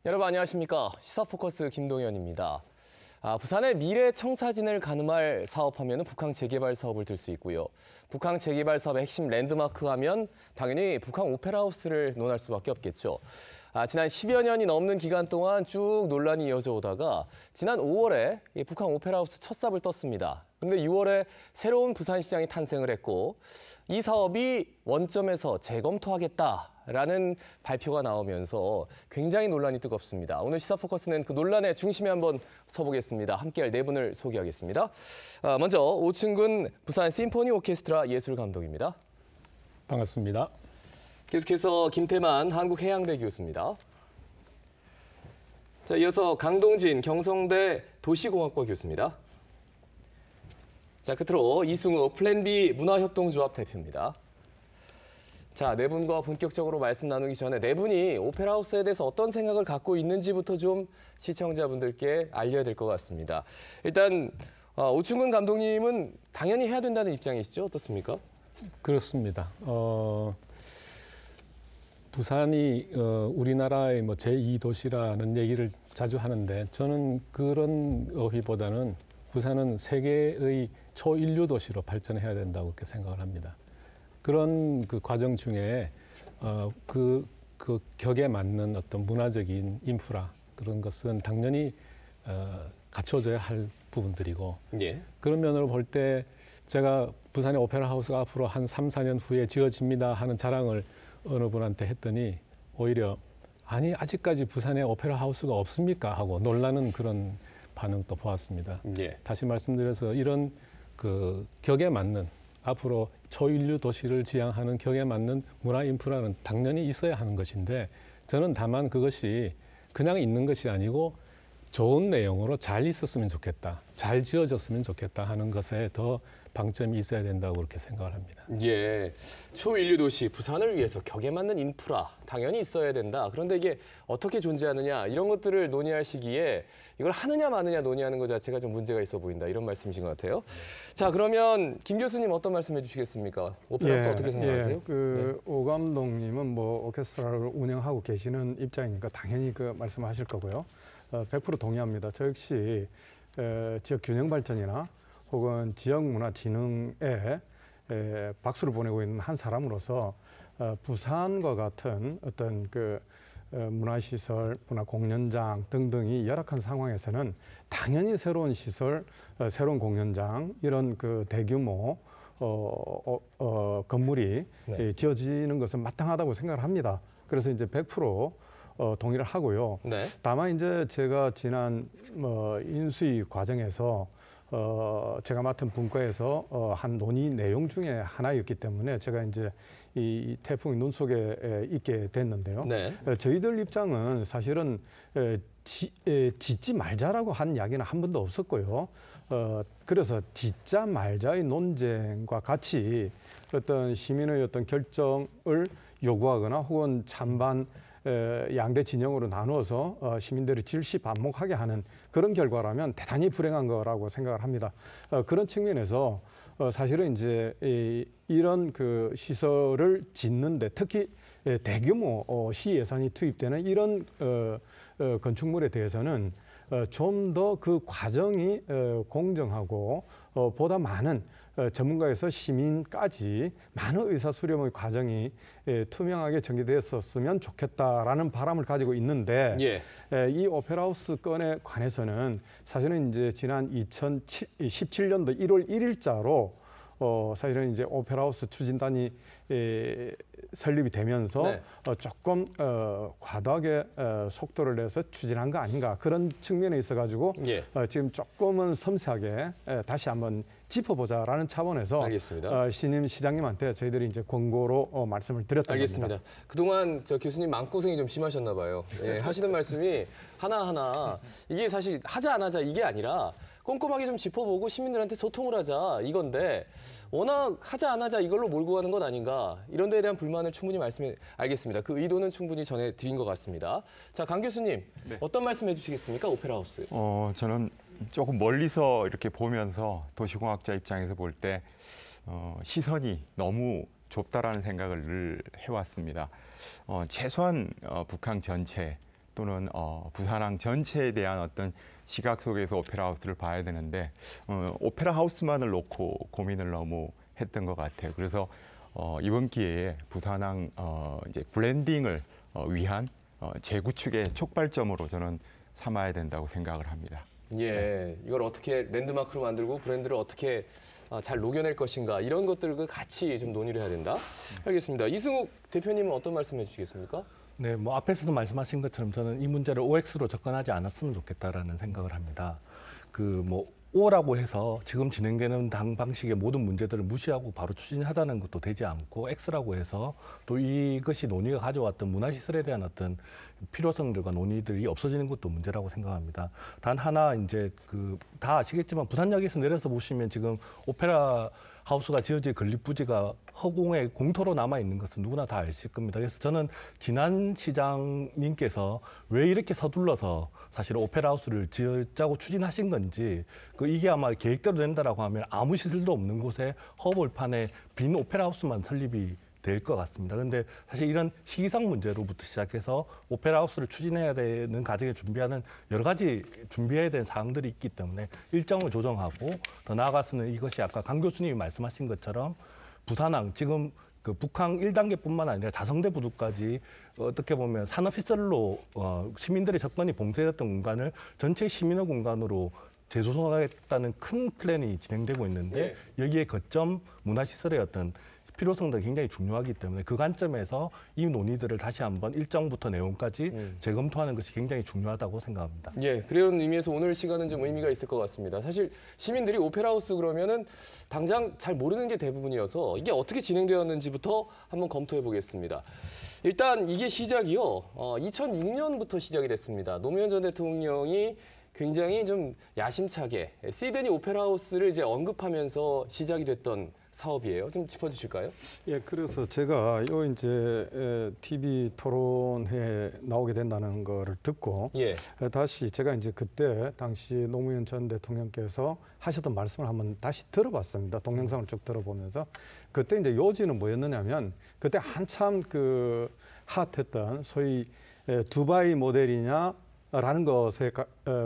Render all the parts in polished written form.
여러분 안녕하십니까? 시사포커스 김동현입니다. 부산의 미래 청사진을 가늠할 사업하면 북항 재개발 사업을 들 수 있고요. 북항 재개발 사업의 핵심 랜드마크 하면 당연히 북항 오페라하우스를 논할 수밖에 없겠죠. 지난 10여 년이 넘는 기간 동안 쭉 논란이 이어져 오다가 지난 5월에 북한 오페라하우스 첫 삽을 떴습니다. 그런데 6월에 새로운 부산시장이 탄생을 했고 이 사업이 원점에서 재검토하겠다라는 발표가 나오면서 굉장히 논란이 뜨겁습니다. 오늘 시사포커스는 그 논란의 중심에 한번 서보겠습니다. 함께할 네 분을 소개하겠습니다. 먼저 오충근 부산 심포니 오케스트라 예술감독입니다. 반갑습니다. 계속해서 김태만 한국해양대 교수입니다. 자, 이어서 강동진 경성대 도시공학과 교수입니다. 자, 끝으로 이승우 플랜B 문화협동조합 대표입니다. 자, 네 분과 본격적으로 말씀 나누기 전에 네 분이 오페라하우스에 대해서 어떤 생각을 갖고 있는지부터 좀 시청자분들께 알려야 될 것 같습니다. 일단 오충근 감독님은 당연히 해야 된다는 입장이시죠? 어떻습니까? 그렇습니다. 부산이 우리나라의 제2도시라는 얘기를 자주 하는데 저는 그런 의미보다는 부산은 세계의 초인류 도시로 발전해야 된다고 그렇게 생각을 합니다. 그런 그 과정 중에 그 격에 맞는 어떤 문화적인 인프라 그런 것은 당연히 갖춰져야 할 부분들이고 예. 그런 면으로 볼 때 제가 부산의 오페라 하우스가 앞으로 한 3, 4년 후에 지어집니다 하는 자랑을 어느 분한테 했더니 오히려 아니 아직까지 부산에 오페라 하우스가 없습니까 하고 놀라는 그런 반응도 보았습니다. 예. 다시 말씀드려서 이런 그 격에 맞는 앞으로 초인류 도시를 지향하는 격에 맞는 문화 인프라는 당연히 있어야 하는 것인데 저는 다만 그것이 그냥 있는 것이 아니고 좋은 내용으로 잘 있었으면 좋겠다, 잘 지어졌으면 좋겠다 하는 것에 더 방점이 있어야 된다고 그렇게 생각을 합니다. 예, 초인류 도시 부산을 위해서 격에 맞는 인프라 당연히 있어야 된다. 그런데 이게 어떻게 존재하느냐 이런 것들을 논의할 시기에 이걸 하느냐 마느냐 논의하는 것 자체가 좀 문제가 있어 보인다 이런 말씀이신 것 같아요. 자, 그러면 김 교수님 어떤 말씀해 주시겠습니까? 오페라하우스 어떻게 생각하세요? 오 감독님은 오케스트라를 운영하고 계시는 입장이니까 당연히 그 말씀하실 거고요. 100% 동의합니다. 저 역시 지역 균형 발전이나 혹은 지역 문화 진흥에 박수를 보내고 있는 한 사람으로서 부산과 같은 어떤 그 문화시설, 문화공연장 등등이 열악한 상황에서는 당연히 새로운 시설, 새로운 공연장 이런 그 대규모 건물이 지어지는 것은 마땅하다고 생각을 합니다. 그래서 이제 100% 동의를 하고요. 네. 다만 이제 제가 지난 인수위 과정에서 제가 맡은 분과에서 한 논의 내용 중에 하나였기 때문에 제가 이제 이 태풍의 눈 속에 있게 됐는데요. 네. 저희들 입장은 사실은 짓지 말자라고 한 이야기는 한 번도 없었고요. 그래서 짓자 말자의 논쟁과 같이 어떤 시민의 어떤 결정을 요구하거나 혹은 찬반 양대 진영으로 나누어서 시민들이 질시반목하게 하는 그런 결과라면 대단히 불행한 거라고 생각을 합니다. 그런 측면에서 사실은 이제 이런 그 시설을 짓는데 특히 대규모 시 예산이 투입되는 이런 건축물에 대해서는 좀 더 그 과정이 공정하고 보다 많은 전문가에서 시민까지 많은 의사수렴의 과정이 투명하게 전개되었으면 좋겠다라는 바람을 가지고 있는데 예. 이 오페라하우스 건에 관해서는 사실은 이제 지난 2017년도 1월 1일자로 사실은 이제 오페라하우스 추진단이 설립이 되면서 네. 조금 과도하게 속도를 내서 추진한 거 아닌가 그런 측면에 있어가지고 예. 지금 조금은 섬세하게 다시 한번 짚어보자라는 차원에서 알겠습니다. 신임 시장님한테 저희들이 이제 권고로 말씀을 드렸던 알겠습니다. 겁니다. 그동안 저 교수님 마음고생이 좀 심하셨나 봐요. 예, 하시는 말씀이 하나하나 이게 사실 하자 안 하자 이게 아니라 꼼꼼하게 좀 짚어보고 시민들한테 소통을 하자 이건데 워낙 하자 안 하자 이걸로 몰고 가는 것 아닌가 이런 데에 대한 불만을 충분히 말씀해 알겠습니다. 그 의도는 충분히 전해드린 것 같습니다. 자, 강 교수님 네. 어떤 말씀 해주시겠습니까? 오페라하우스. 저는 조금 멀리서 이렇게 보면서 도시공학자 입장에서 볼 때 시선이 너무 좁다라는 생각을 늘 해왔습니다. 최소한 북한 전체 또는 부산항 전체에 대한 어떤 시각 속에서 오페라 하우스를 봐야 되는데 오페라 하우스만을 놓고 고민을 너무 했던 것 같아요. 그래서 이번 기회에 부산항 이제 블렌딩을 위한 재구축의 촉발점으로 저는 삼아야 된다고 생각을 합니다. 예, 이걸 어떻게 랜드마크로 만들고 브랜드를 어떻게 잘 녹여낼 것인가 이런 것들과 같이 좀 논의를 해야 된다. 알겠습니다. 이승욱 대표님은 어떤 말씀해 주시겠습니까? 네, 뭐 앞에서도 말씀하신 것처럼 저는 이 문제를 OX로 접근하지 않았으면 좋겠다라는 생각을 합니다. O라고 해서 지금 진행되는 당 방식의 모든 문제들을 무시하고 바로 추진하자는 것도 되지 않고 X라고 해서 또 이것이 논의가 가져왔던 문화시설에 대한 어떤 필요성들과 논의들이 없어지는 것도 문제라고 생각합니다. 단 하나 이제 다 아시겠지만 부산역에서 내려서 보시면 지금 오페라 하우스가 지어질 건립부지가 허공에 공터로 남아 있는 것은 누구나 다 아실 겁니다. 그래서 저는 지난 시장님께서 왜 이렇게 서둘러서 사실 오페라 하우스를 지어자고 추진하신 건지 이게 아마 계획대로 된다라고 하면 아무 시설도 없는 곳에 허벌판에 빈 오페라 하우스만 설립이 될 것 같습니다. 그런데 사실 이런 시기상 문제로부터 시작해서 오페라 하우스를 추진해야 되는 과정에 준비하는 여러 가지 준비해야 되는 사항들이 있기 때문에 일정을 조정하고 더 나아가서는 이것이 아까 강 교수님이 말씀하신 것처럼 부산항 지금 북항 1단계뿐만 아니라 자성대 부두까지 어떻게 보면 산업시설로 시민들의 접근이 봉쇄됐던 공간을 전체 시민의 공간으로 재조성하겠다는 큰 플랜이 진행되고 있는데 여기에 거점 문화시설의 어떤 필요성도 굉장히 중요하기 때문에 그 관점에서 이 논의들을 다시 한번 일정부터 내용까지 재검토하는 것이 굉장히 중요하다고 생각합니다. 예, 그런 의미에서 오늘 시간은 좀 의미가 있을 것 같습니다. 사실 시민들이 오페라하우스 그러면은 당장 잘 모르는 게 대부분이어서 이게 어떻게 진행되었는지부터 한번 검토해 보겠습니다. 일단 이게 시작이요. 2006년부터 시작이 됐습니다. 노무현 전 대통령이 굉장히 좀 야심차게 시드니 오페라하우스를 이제 언급하면서 시작이 됐던 사업이에요. 좀 짚어주실까요? 예, 그래서 제가 이제 TV 토론회에 나오게 된다는 거를 듣고 다시 제가 이제 그때 당시 노무현 전 대통령께서 하셨던 말씀을 한번 다시 들어봤습니다. 동영상을 쭉 들어보면서 그때 이제 요지는 뭐였느냐면 그때 한참 핫했던 소위 두바이 모델이냐. 라는 것에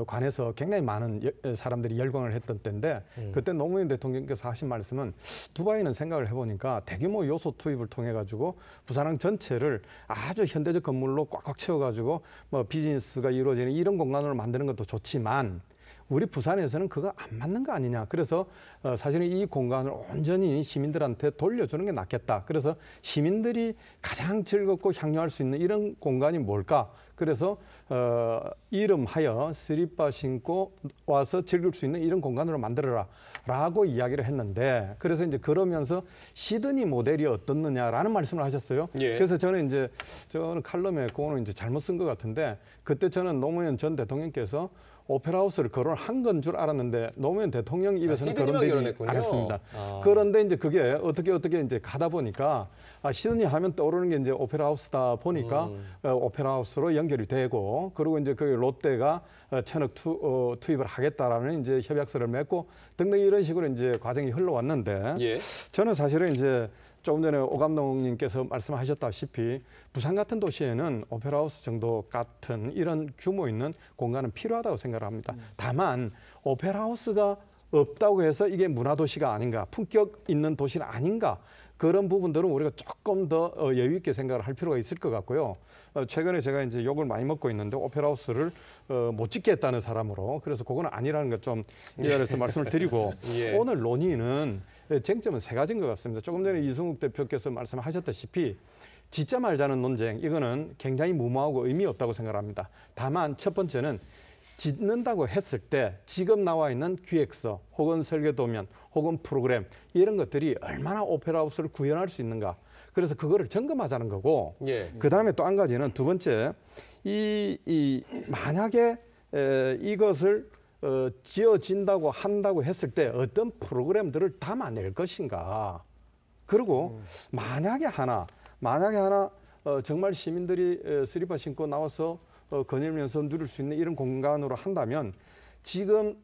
관해서 굉장히 많은 사람들이 열광을 했던 때인데 그때 노무현 대통령께서 하신 말씀은 두바이는 생각을 해보니까 대규모 요소 투입을 통해 가지고 부산항 전체를 아주 현대적 건물로 꽉꽉 채워가지고 비즈니스가 이루어지는 이런 공간으로 만드는 것도 좋지만 우리 부산에서는 그거 안 맞는 거 아니냐. 그래서 사실은 이 공간을 온전히 시민들한테 돌려주는 게 낫겠다. 그래서 시민들이 가장 즐겁고 향유할 수 있는 이런 공간이 뭘까? 그래서 이름하여 스리퍼 신고 와서 즐길 수 있는 이런 공간으로 만들어라 라고 이야기를 했는데 그래서 이제 그러면서 시드니 모델이 어떻느냐라는 말씀을 하셨어요. 그래서 저는 칼럼에 그거는 이제 잘못 쓴 것 같은데 그때 저는 노무현 전 대통령께서 오페라하우스를 거론한 건 줄 알았는데 노무현 대통령 입에서는 거론되지 않았습니다. 그런데 이제 그게 어떻게 이제 가다 보니까 시드니 하면 떠오르는 게 이제 오페라하우스다 보니까 오페라하우스로 연결이 되고 그리고 이제 그 롯데가 1,000억 투입을 하겠다라는 이제 협약서를 맺고 등등 이런 식으로 이제 과정이 흘러왔는데 저는 사실은 이제 조금 전에 오 감독님께서 말씀하셨다시피 부산 같은 도시에는 오페라하우스 정도 같은 이런 규모 있는 공간은 필요하다고 생각을 합니다. 다만 오페라하우스가 없다고 해서 이게 문화도시가 아닌가, 품격 있는 도시는 아닌가 그런 부분들은 우리가 조금 더 여유 있게 생각을 할 필요가 있을 것 같고요. 최근에 제가 이제 욕을 많이 먹고 있는데 오페라하우스를 못 짓겠다는 사람으로 그래서 그건 아니라는 것 좀 이해해서 말씀을 드리고 오늘 논의는 쟁점은 세 가지인 것 같습니다. 조금 전에 이승욱 대표께서 말씀하셨다시피 짓자 말자는 논쟁 이거는 굉장히 무모하고 의미 없다고 생각합니다. 다만 첫 번째는 짓는다고 했을 때 지금 나와 있는 기획서 혹은 설계도면 혹은 프로그램 이런 것들이 얼마나 오페라하우스를 구현할 수 있는가. 그래서 그거를 점검하자는 거고 그다음에 또 한 가지는 두 번째 만약에 이것을 지어진다고 한다고 했을 때 어떤 프로그램들을 담아낼 것인가. 그리고 만약에 하나 정말 시민들이 슬리퍼 신고 나와서 거닐면서 누릴 수 있는 이런 공간으로 한다면 지금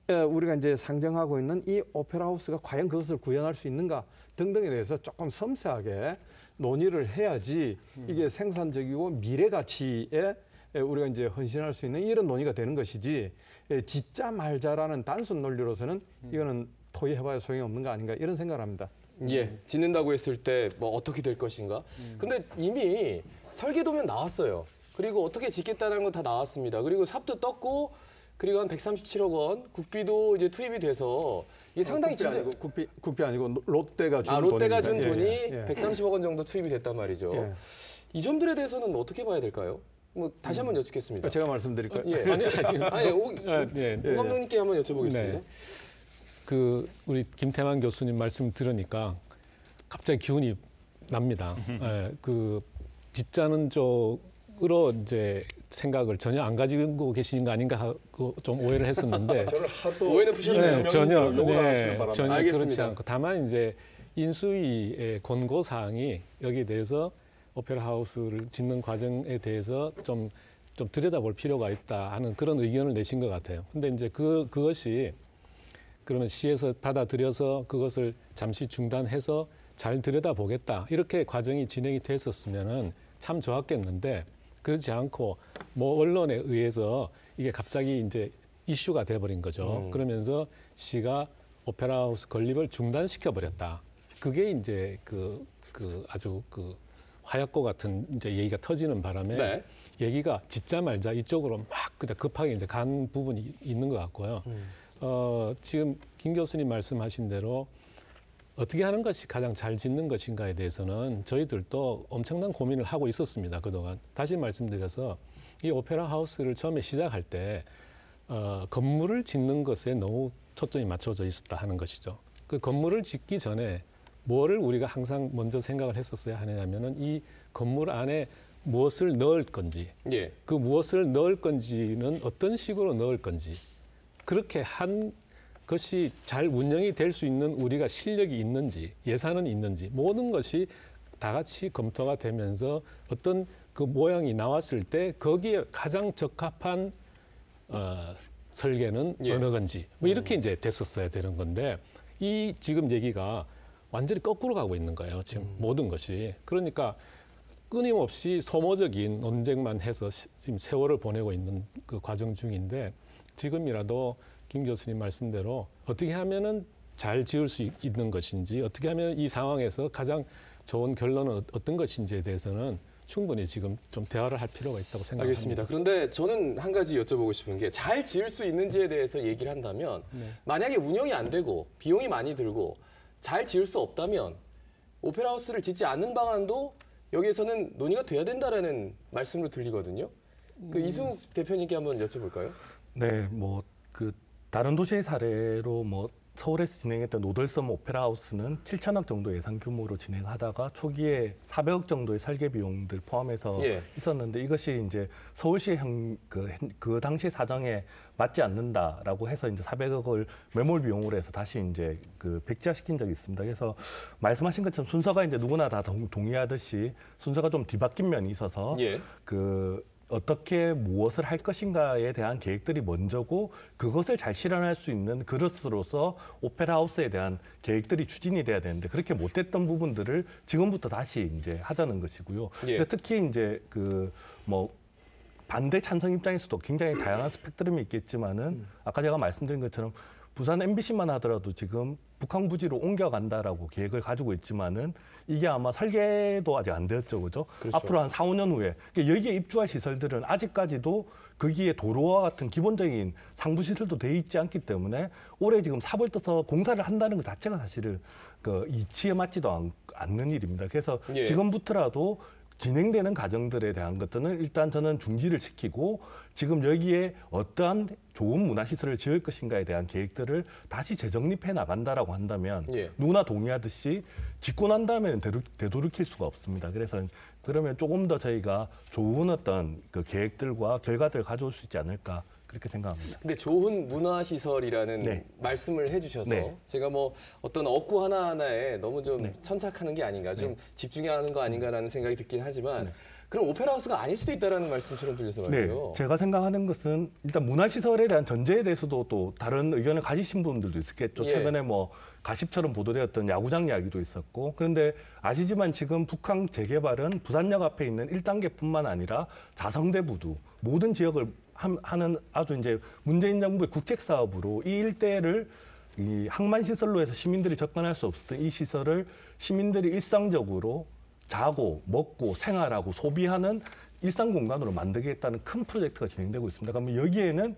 우리가 이제 상정하고 있는 이 오페라하우스가 과연 그것을 구현할 수 있는가 등등에 대해서 조금 섬세하게 논의를 해야지 이게 생산적이고 미래 가치에 우리가 이제 헌신할 수 있는 이런 논의가 되는 것이지 짓자 말자라는 단순 논리로서는 이거는 토의해봐야 소용이 없는 거 아닌가 이런 생각을 합니다. 예, 짓는다고 했을 때 뭐 어떻게 될 것인가. 근데 이미 설계도면 나왔어요. 그리고 어떻게 짓겠다는 건 다 나왔습니다. 그리고 삽도 떴고 그리고 한 137억 원 국비도 이제 투입이 돼서 이게 상당히 진짜 국비 아니고 롯데가 준 롯데가 준 돈입니다. 돈이 예, 예. 130억 원 정도 투입이 됐단 말이죠. 예. 이 점들에 대해서는 어떻게 봐야 될까요? 뭐 다시 한번 여쭙겠습니다. 제가 말씀드릴까요? 예. 아니, 오 예. 감독님께 한번 여쭤보겠습니다. 네. 우리 김태만 교수님 말씀 들으니까 갑자기 기운이 납니다. 짓자는 쪽으로 이제 생각을 전혀 안 가지고 계신 거 아닌가 하고 좀 오해를 했었는데 저를 하도 오해는 푸셨네요. 전혀 하시는 바람에. 전혀 알겠습니다. 그렇지 않고 다만 이제 인수위의 권고 사항이 여기에 대해서 오페라 하우스를 짓는 과정에 대해서 좀 들여다볼 필요가 있다 하는 그런 의견을 내신 것 같아요. 근데 이제 그것이 그러면 시에서 받아들여서 그것을 잠시 중단해서 잘 들여다보겠다 이렇게 과정이 진행이 됐었으면은 참 좋았겠는데 그렇지 않고 뭐 언론에 의해서 이게 갑자기 이제 이슈가 돼버린 거죠. 그러면서 시가 오페라 하우스 건립을 중단시켜 버렸다. 그게 이제 아주 화약고 같은 이제 얘기가 터지는 바람에 네. 얘기가 짓자 말자 이쪽으로 막 그냥 급하게 이제 간 부분이 있는 것 같고요. 지금 김 교수님 말씀하신 대로 어떻게 하는 것이 가장 잘 짓는 것인가에 대해서는 저희들도 엄청난 고민을 하고 있었습니다. 그동안. 다시 말씀드려서 이 오페라 하우스를 처음에 시작할 때 건물을 짓는 것에 너무 초점이 맞춰져 있었다 하는 것이죠. 그 건물을 짓기 전에 뭐를 우리가 항상 먼저 생각을 했었어야 하냐면은 이 건물 안에 무엇을 넣을 건지, 예. 그 무엇을 넣을 건지는 어떤 식으로 넣을 건지, 그렇게 한 것이 잘 운영이 될 수 있는 우리가 실력이 있는지, 예산은 있는지, 모든 것이 다 같이 검토가 되면서 어떤 그 모양이 나왔을 때 거기에 가장 적합한 설계는 예. 어느 건지, 뭐 이렇게 이제 됐었어야 되는 건데 이 지금 얘기가 완전히 거꾸로 가고 있는 거예요. 지금 모든 것이. 그러니까 끊임없이 소모적인 논쟁만 해서 지금 세월을 보내고 있는 그 과정 중인데 지금이라도 김 교수님 말씀대로 어떻게 하면은 잘 지을 수 있는 것인지 어떻게 하면 이 상황에서 가장 좋은 결론은 어떤 것인지에 대해서는 충분히 지금 좀 대화를 할 필요가 있다고 생각합니다. 알겠습니다. 그런데 저는 한 가지 여쭤보고 싶은 게 잘 지을 수 있는지에 대해서 얘기를 한다면 만약에 운영이 안 되고 비용이 많이 들고 잘 지을 수 없다면 오페라 하우스를 짓지 않는 방안도 여기에서는 논의가 돼야 된다라는 말씀으로 들리거든요. 그 이승욱 대표님께 한번 여쭤볼까요? 네, 다른 도시의 사례로 서울에서 진행했던 노덜섬 오페라 하우스는 7천억 정도 예산 규모로 진행하다가 초기에 400억 정도의 설계 비용들 포함해서 예. 있었는데 이것이 이제 서울시의 그 당시 사정에 맞지 않는다라고 해서 이제 400억을 매몰 비용으로 해서 다시 이제 백지화시킨 적이 있습니다. 그래서 말씀하신 것처럼 순서가 이제 누구나 다 동의하듯이 순서가 좀 뒤바뀐 면이 있어서 예. 어떻게 무엇을 할 것인가에 대한 계획들이 먼저고 그것을 잘 실현할 수 있는 그릇으로서 오페라 하우스에 대한 계획들이 추진이 돼야 되는데 그렇게 못했던 부분들을 지금부터 다시 이제 하자는 것이고요. 예. 근데 특히 이제 반대 찬성 입장에서도 굉장히 다양한 스펙트럼이 있겠지만은 아까 제가 말씀드린 것처럼 부산 MBC만 하더라도 지금 북한 부지로 옮겨간다라고 계획을 가지고 있지만은 이게 아마 설계도 아직 안 되었죠, 그죠? 그렇죠. 앞으로 한 4, 5년 후에 그러니까 여기에 입주할 시설들은 아직까지도 거기에 도로와 같은 기본적인 상부 시설도 돼 있지 않기 때문에 올해 지금 삽을 떠서 공사를 한다는 것 자체가 사실은 이치에 맞지도 않는 일입니다. 그래서 예. 지금부터라도 진행되는 과정들에 대한 것들은 일단 저는 중지를 시키고 지금 여기에 어떠한 좋은 문화시설을 지을 것인가에 대한 계획들을 다시 재정립해 나간다라고 한다면 예. 누구나 동의하듯이 짓고 난 다음에는 되돌이킬 수가 없습니다. 그래서 그러면 조금 더 저희가 좋은 어떤 계획들과 결과들을 가져올 수 있지 않을까 그렇게 생각합니다. 근데 좋은 문화시설이라는 네. 말씀을 해주셔서 네. 제가 어떤 억구 하나하나에 너무 좀 네. 천착하는 게 아닌가, 좀 네. 집중해야 하는 거 아닌가라는 생각이 듣긴 하지만 그럼 오페라 하우스가 아닐 수도 있다는 말씀처럼 들려서 말이에요. 네, 제가 생각하는 것은 일단 문화시설에 대한 전제에 대해서도 또 다른 의견을 가지신 분들도 있었겠죠. 예. 최근에 뭐 가십처럼 보도되었던 야구장 이야기도 있었고, 그런데 아시지만 지금 북항 재개발은 부산역 앞에 있는 1단계뿐만 아니라 자성대부두 모든 지역을 하는 아주 이제 문재인 정부의 국책 사업으로 이 일대를 이 항만 시설로 해서 시민들이 접근할 수 없었던 이 시설을 시민들이 일상적으로 자고 먹고 생활하고 소비하는 일상 공간으로 만들겠다는 큰 프로젝트가 진행되고 있습니다. 그러면 여기에는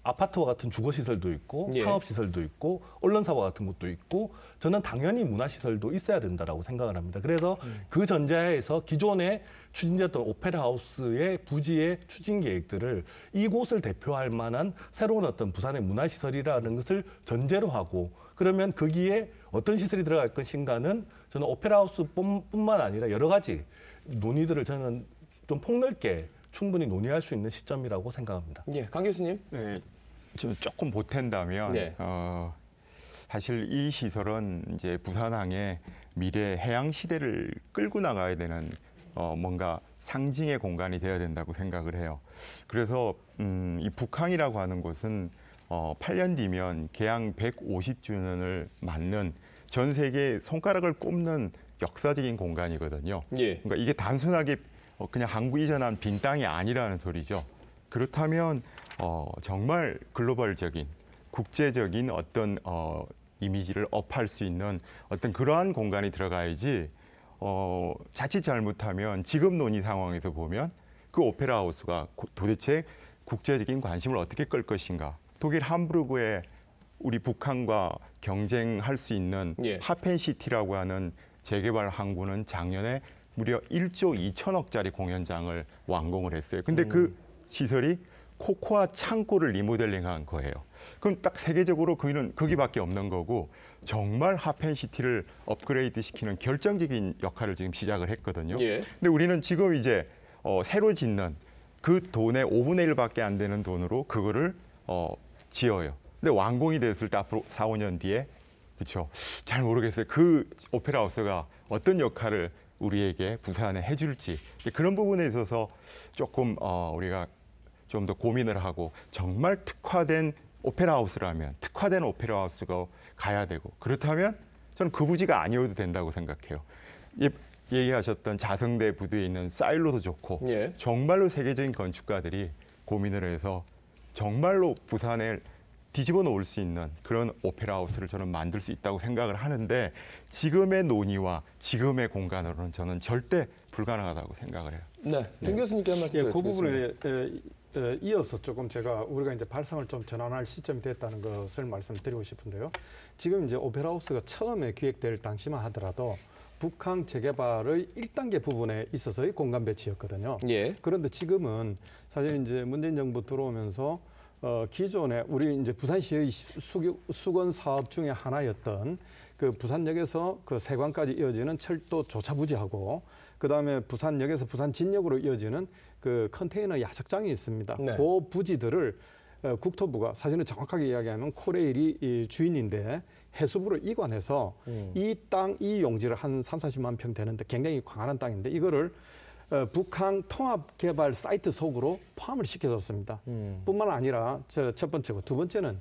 아파트와 같은 주거 시설도 있고 예. 상업 시설도 있고 언론사와 같은 것도 있고 저는 당연히 문화 시설도 있어야 된다라고 생각을 합니다. 그래서 그 전제하에서 기존에 추진되었던 오페라 하우스의 부지의 추진 계획들을 이곳을 대표할 만한 새로운 어떤 부산의 문화 시설이라는 것을 전제로 하고 그러면 거기에 어떤 시설이 들어갈 것인가는 저는 오페라 하우스뿐만 아니라 여러 가지 논의들을 저는 좀 폭넓게 충분히 논의할 수 있는 시점이라고 생각합니다. 예, 강 교수님. 네, 좀 조금 보탠다면 네. 사실 이 시설은 이제 부산항의 미래 해양 시대를 끌고 나가야 되는 뭔가 상징의 공간이 되어야 된다고 생각을 해요. 그래서 이 북항이라고 하는 곳은 8년 뒤면 개항 150주년을 맞는 전 세계 손가락을 꼽는 역사적인 공간이거든요. 예. 그러니까 이게 단순하게 그냥 항구 이전한 빈 땅이 아니라는 소리죠. 그렇다면 정말 글로벌적인 국제적인 어떤 이미지를 업할 수 있는 어떤 그러한 공간이 들어가야지 자칫 잘못하면 지금 논의 상황에서 보면 그 오페라 하우스가 도대체 국제적인 관심을 어떻게 끌 것인가. 독일 함부르크에 우리 북한과 경쟁할 수 있는 예. 하펜시티라고 하는 재개발 항구는 작년에 무려 1조 2천억짜리 공연장을 완공을 했어요. 근데 그 시설이 코코아 창고를 리모델링한 거예요. 그럼 딱 세계적으로 거기밖에 없는 거고 정말 하펜시티를 업그레이드 시키는 결정적인 역할을 지금 시작을 했거든요. 예. 근데 우리는 지금 이제 새로 짓는 그 돈의 5분의 1밖에 안 되는 돈으로 그거를 지어요. 근데 완공이 됐을 때 앞으로 4, 5년 뒤에 그렇죠. 잘 모르겠어요. 그 오페라 하우스가 어떤 역할을 우리에게 부산에 해줄지 그런 부분에 있어서 조금 우리가 좀 더 고민을 하고 정말 특화된 오페라 하우스라면 특화된 오페라 하우스가 가야 되고 그렇다면 저는 그 부지가 아니어도 된다고 생각해요. 얘기하셨던 자성대 부두에 있는 사일로도 좋고 예. 정말로 세계적인 건축가들이 고민을 해서 정말로 부산을 뒤집어 놓을 수 있는 그런 오페라 하우스를 저는 만들 수 있다고 생각을 하는데 지금의 논의와 지금의 공간으로는 저는 절대 불가능하다고 생각을 해요. 네, 김 교수님께 한 말씀 예, 그 드리겠습니다. 부분에 이어서 조금 제가 우리가 이제 발상을 좀 전환할 시점이 됐다는 것을 말씀드리고 싶은데요. 지금 이제 오페라 하우스가 처음에 기획될 당시만 하더라도 북항 재개발의 1단계 부분에 있어서의 공간 배치였거든요. 예. 그런데 지금은 사실 이제 문재인 정부 들어오면서 기존에 우리 이제 부산시의 수건 사업 중에 하나였던 그 부산역에서 그 세관까지 이어지는 철도 조차 부지하고 그다음에 부산역에서 부산 진역으로 이어지는 그 컨테이너 야적장이 있습니다. 네. 그 부지들을 국토부가 사실은 정확하게 이야기하면 코레일이 이 주인인데 해수부로 이관해서 이 땅, 이 용지를 한 30-40만 평 되는데 굉장히 광활한 땅인데 이거를 북항 통합개발 사이트 속으로 포함을 시켜줬습니다. 뿐만 아니라 첫 번째고 두 번째는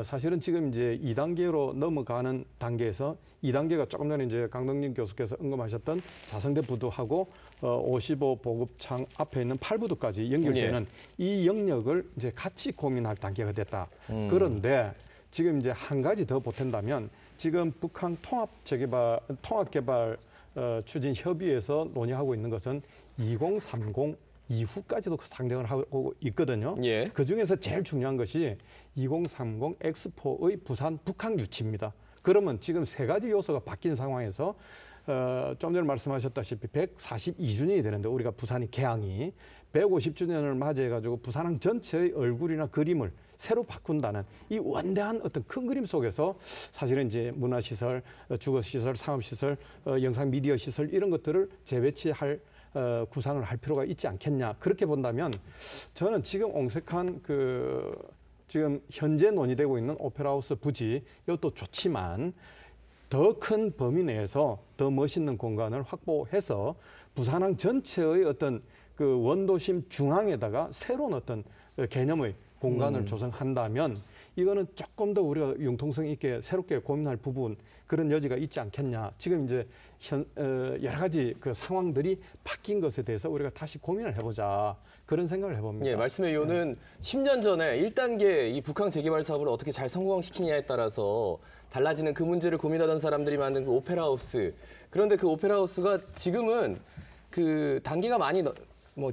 사실은 지금 이제 2단계로 넘어가는 단계에서 2단계가 조금 전에 이제 강동진 교수께서 언급하셨던 자성대 부두하고 55 보급창 앞에 있는 8부두까지 연결되는 이 영역을 이제 같이 고민할 단계가 됐다. 그런데 지금 이제 한 가지 더 보탠다면 지금 북한 통합개발 추진 협의회에서 논의하고 있는 것은 2030 이후까지도 상정을 하고 있거든요. 예. 그중에서 제일 중요한 것이 2030 엑스포의 부산 북항 유치입니다. 그러면 지금 세 가지 요소가 바뀐 상황에서 좀 전에 말씀하셨다시피 142주년이 되는데 우리가 부산이 개항이 150주년을 맞이해가지고 부산항 전체의 얼굴이나 그림을 새로 바꾼다는 이 원대한 어떤 큰 그림 속에서 사실은 이제 문화시설, 주거시설, 상업시설, 영상 미디어 시설 이런 것들을 재배치할 구상을 할 필요가 있지 않겠냐. 그렇게 본다면 저는 지금 옹색한 그 지금 현재 논의되고 있는 오페라 하우스 부지 이것도 좋지만 더 큰 범위 내에서 더 멋있는 공간을 확보해서 부산항 전체의 어떤 그 원도심 중앙에다가 새로운 어떤 개념의 공간을 조성한다면 이거는 조금 더 우리가 융통성 있게 새롭게 고민할 부분 그런 여지가 있지 않겠냐. 지금 이제 여러 가지 그 상황들이 바뀐 것에 대해서 우리가 다시 고민을 해보자. 그런 생각을 해봅니다. 예, 말씀의 이유는 10년 전에 1단계 이 북항 재개발 사업을 어떻게 잘 성공시키냐에 따라서 달라지는 그 문제를 고민하던 사람들이 만든 그 오페라 하우스. 그런데 그 오페라 하우스가 지금은 그 단계가 많이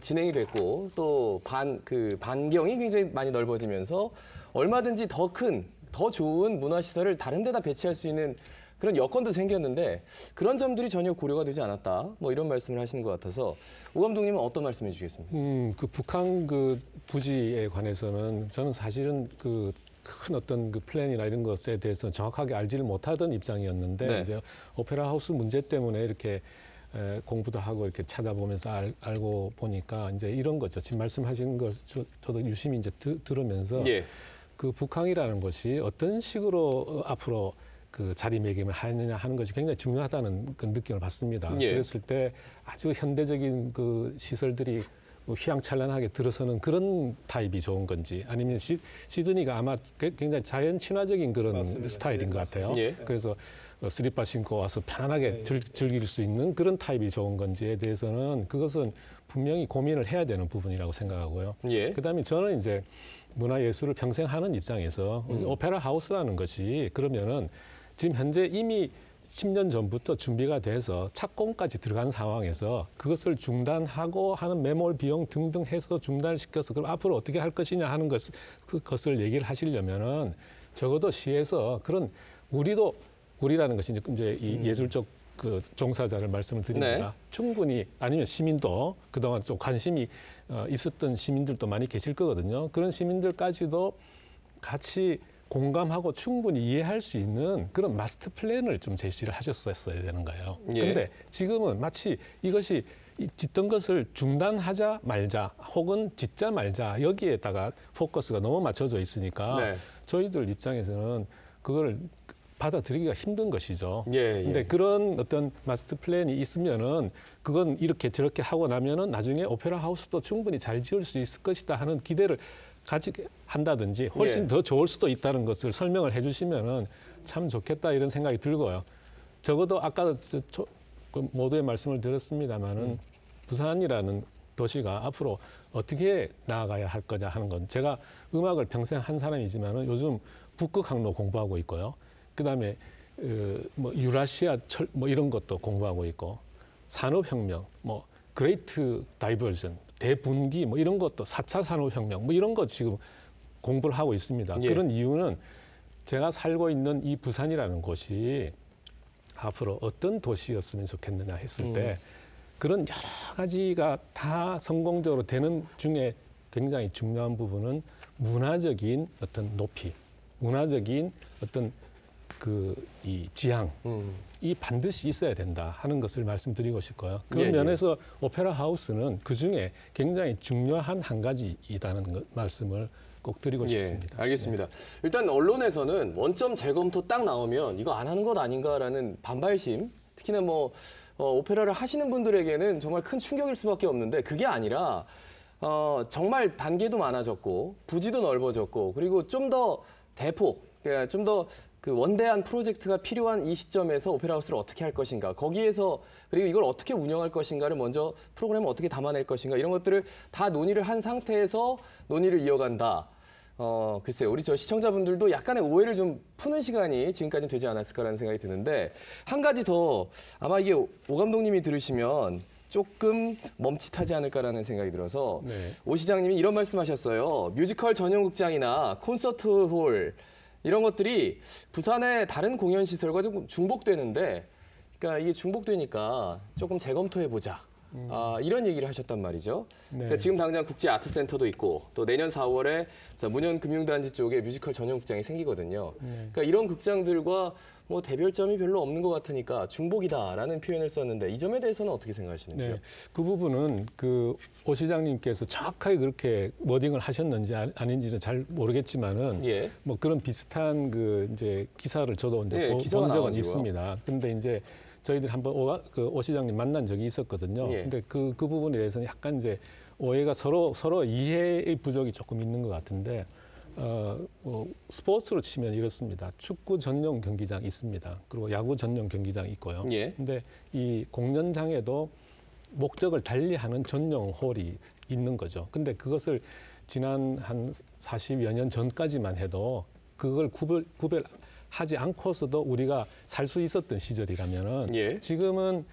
진행이 됐고 또 반경이 굉장히 많이 넓어지면서 얼마든지 더 큰, 더 좋은 문화시설을 다른 데다 배치할 수 있는 그런 여건도 생겼는데 그런 점들이 전혀 고려가 되지 않았다. 뭐 이런 말씀을 하시는 것 같아서 오 감독님은 어떤 말씀해 주시겠습니까? 그 북한 그 부지에 관해서는 저는 사실은 그 큰 어떤 그 플랜이나 이런 것에 대해서는 정확하게 알지를 못하던 입장이었는데 네. 이제 오페라 하우스 문제 때문에 이렇게 공부도 하고 이렇게 찾아보면서 알고 보니까 이제 이런 거죠. 지금 말씀하신 걸 저도 유심히 이제 들으면서 예. 그 북항이라는 것이 어떤 식으로 앞으로 그 자리매김을 하느냐 하는 것이 굉장히 중요하다는 그 느낌을 받습니다. 예. 그랬을 때 아주 현대적인 그 시설들이 휘황찬란하게 들어서는 그런 타입이 좋은 건지 아니면 시드니가 아마 굉장히 자연 친화적인 그런 맞습니다. 스타일인 것 같아요. 예. 그래서 스리퍼 신고 와서 편안하게 즐길 수 있는 그런 타입이 좋은 건지에 대해서는 그것은 분명히 고민을 해야 되는 부분이라고 생각하고요. 예. 그다음에 저는 이제 문화예술을 평생 하는 입장에서 오페라 하우스라는 것이 그러면은 지금 현재 이미 10년 전부터 준비가 돼서 착공까지 들어간 상황에서 그것을 중단하고 하는 매몰 비용 등등 해서 중단을 시켜서 그럼 앞으로 어떻게 할 것이냐 하는 그것을 얘기를 하시려면은 적어도 시에서 그런 우리라는 것이 이제 이 예술적 그 종사자를 말씀을 드립니다. 네. 충분히 아니면 시민도 그동안 좀 관심이 있었던 시민들도 많이 계실 거거든요. 그런 시민들까지도 같이 공감하고 충분히 이해할 수 있는 그런 마스터 플랜을 좀 제시를 하셨어야 되는 거예요. 그런데 예. 지금은 마치 이것이 짓던 것을 중단하자 말자 혹은 짓자 말자 여기에다가 포커스가 너무 맞춰져 있으니까 네. 저희들 입장에서는 그걸 받아들이기가 힘든 것이죠. 예, 예. 근데 그런 어떤 마스터 플랜이 있으면은 그건 이렇게 저렇게 하고 나면은 나중에 오페라 하우스도 충분히 잘 지을 수 있을 것이다 하는 기대를 가지게 한다든지 훨씬 예. 더 좋을 수도 있다는 것을 설명을 해주시면은 참 좋겠다 이런 생각이 들고요. 적어도 아까 그 모두의 말씀을 드렸습니다마는 부산이라는 도시가 앞으로 어떻게 나아가야 할 거냐 하는 건 제가 음악을 평생 한 사람이지만은 요즘 북극 항로 공부하고 있고요. 그다음에 뭐 유라시아 뭐 이런 것도 공부하고 있고 산업혁명, 뭐 그레이트 다이버전, 대분기 뭐 이런 것도 4차 산업혁명 뭐 이런 것 지금 공부를 하고 있습니다. 예. 그런 이유는 제가 살고 있는 이 부산이라는 곳이 앞으로 어떤 도시였으면 좋겠느냐 했을 때 그런 여러 가지가 다 성공적으로 되는 중에 굉장히 중요한 부분은 문화적인 어떤 높이, 문화적인 어떤 이 지향, 이 반드시 있어야 된다 하는 것을 말씀드리고 싶고요. 그런 예, 예. 면에서 오페라 하우스는 그 중에 굉장히 중요한 한 가지이다는 말씀을 꼭 드리고 싶습니다. 예, 알겠습니다. 일단 언론에서는 원점 재검토 딱 나오면 이거 안 하는 것 아닌가라는 반발심, 특히나 뭐 오페라를 하시는 분들에게는 정말 큰 충격일 수밖에 없는데 그게 아니라 정말 단계도 많아졌고 부지도 넓어졌고 그리고 좀 더 대폭, 그러니까 좀 더 그 원대한 프로젝트가 필요한 이 시점에서 오페라 하우스를 어떻게 할 것인가, 거기에서 그리고 이걸 어떻게 운영할 것인가를 먼저 프로그램을 어떻게 담아낼 것인가 이런 것들을 다 논의를 한 상태에서 논의를 이어간다. 글쎄요, 우리 저 시청자분들도 약간의 오해를 좀 푸는 시간이 지금까지는 되지 않았을까라는 생각이 드는데 한 가지 더 아마 이게 오 감독님이 들으시면 조금 멈칫하지 않을까라는 생각이 들어서 네. 오 시장님이 이런 말씀하셨어요. 뮤지컬 전용 극장이나 콘서트홀 이런 것들이 부산의 다른 공연 시설과 조금 중복되는데, 그러니까 이게 중복되니까 조금 재검토해 보자. 이런 얘기를 하셨단 말이죠. 네. 그러니까 지금 당장 국제아트센터도 있고 또 내년 4월에 문현금융단지 쪽에 뮤지컬 전용 극장이 생기거든요. 그러니까 이런 극장들과 뭐 대별점이 별로 없는 것 같으니까 중복이다라는 표현을 썼는데 이 점에 대해서는 어떻게 생각하시는지요? 네, 그 부분은 그 오 시장님께서 정확하게 그렇게 워딩을 하셨는지 아닌지는 잘 모르겠지만은 예. 뭐 그런 비슷한 그 이제 기사를 저도 이제 예, 본 기사가 적은 나와가지고요. 있습니다. 그런데 이제 저희들이 한번 오 시장님 만난 적이 있었거든요. 예. 근데 그 부분에 대해서는 약간 이제 오해가 서로 이해의 부족이 조금 있는 것 같은데 스포츠로 치면 이렇습니다. 축구 전용 경기장 있습니다. 그리고 야구 전용 경기장 있고요. 예. 근데 이 공연장에도 목적을 달리하는 전용 홀이 있는 거죠. 근데 그것을 지난 한 40여 년 전까지만 해도 그걸 구별하지 않고서도 우리가 살 수 있었던 시절이라면은 예. 지금은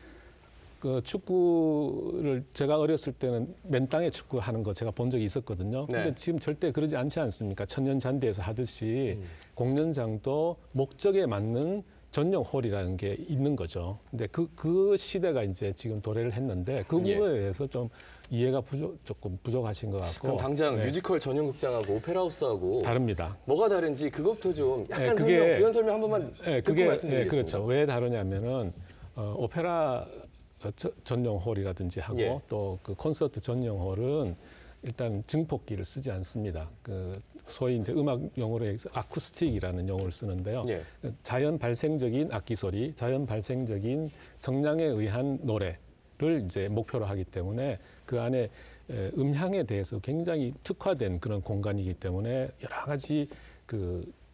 그 축구를 제가 어렸을 때는 맨 땅에 축구하는 거 제가 본 적이 있었거든요. 근데 네. 지금 절대 그러지 않지 않습니까? 천년잔디에서 하듯이 공연장도 목적에 맞는 전용 홀이라는 게 있는 거죠. 근데 그 시대가 이제 지금 도래를 했는데 그 예. 부분에 대해서 좀 이해가 조금 부족하신 것 같고. 그럼 당장 네, 뮤지컬 전용 극장하고 오페라하우스하고 다릅니다. 뭐가 다른지 그것부터 좀 약간 그게- 부연 설명 한 번만 듣고 말씀드리겠습니다. 그렇죠. 왜 다르냐면은 오페라 전용 홀이라든지 하고 예. 또 그 콘서트 전용 홀은 일단 증폭기를 쓰지 않습니다. 그 소위 이제 음악 용어로 해서 아쿠스틱이라는 용어를 쓰는데요. 예. 자연 발생적인 악기 소리, 자연 발생적인 성량에 의한 노래를 이제 목표로 하기 때문에 그 안에 음향에 대해서 굉장히 특화된 그런 공간이기 때문에 여러 가지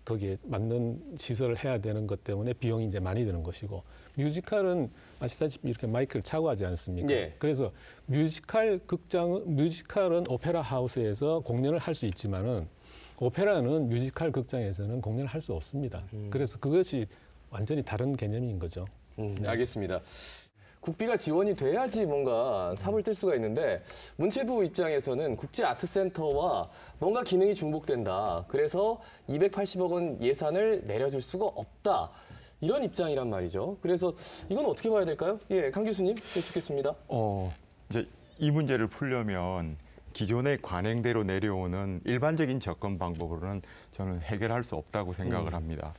거기에 맞는 시설을 해야 되는 것 때문에 비용이 이제 많이 드는 것이고 뮤지컬은 아시다시피 이렇게 마이크를 차고 하지 않습니까? 예. 그래서 뮤지컬은 오페라 하우스에서 공연을 할 수 있지만은 오페라는 뮤지컬 극장에서는 공연을 할 수 없습니다. 그래서 그것이 완전히 다른 개념인 거죠. 알겠습니다. 국비가 지원이 돼야지 뭔가 삽을 뜰 수가 있는데 문체부 입장에서는 국제아트센터와 뭔가 기능이 중복된다. 그래서 280억 원 예산을 내려줄 수가 없다. 이런 입장이란 말이죠. 그래서 이건 어떻게 봐야 될까요? 예, 강 교수님 여쭙겠습니다. 이제 이 문제를 풀려면 기존의 관행대로 내려오는 일반적인 접근 방법으로는 저는 해결할 수 없다고 생각을 합니다.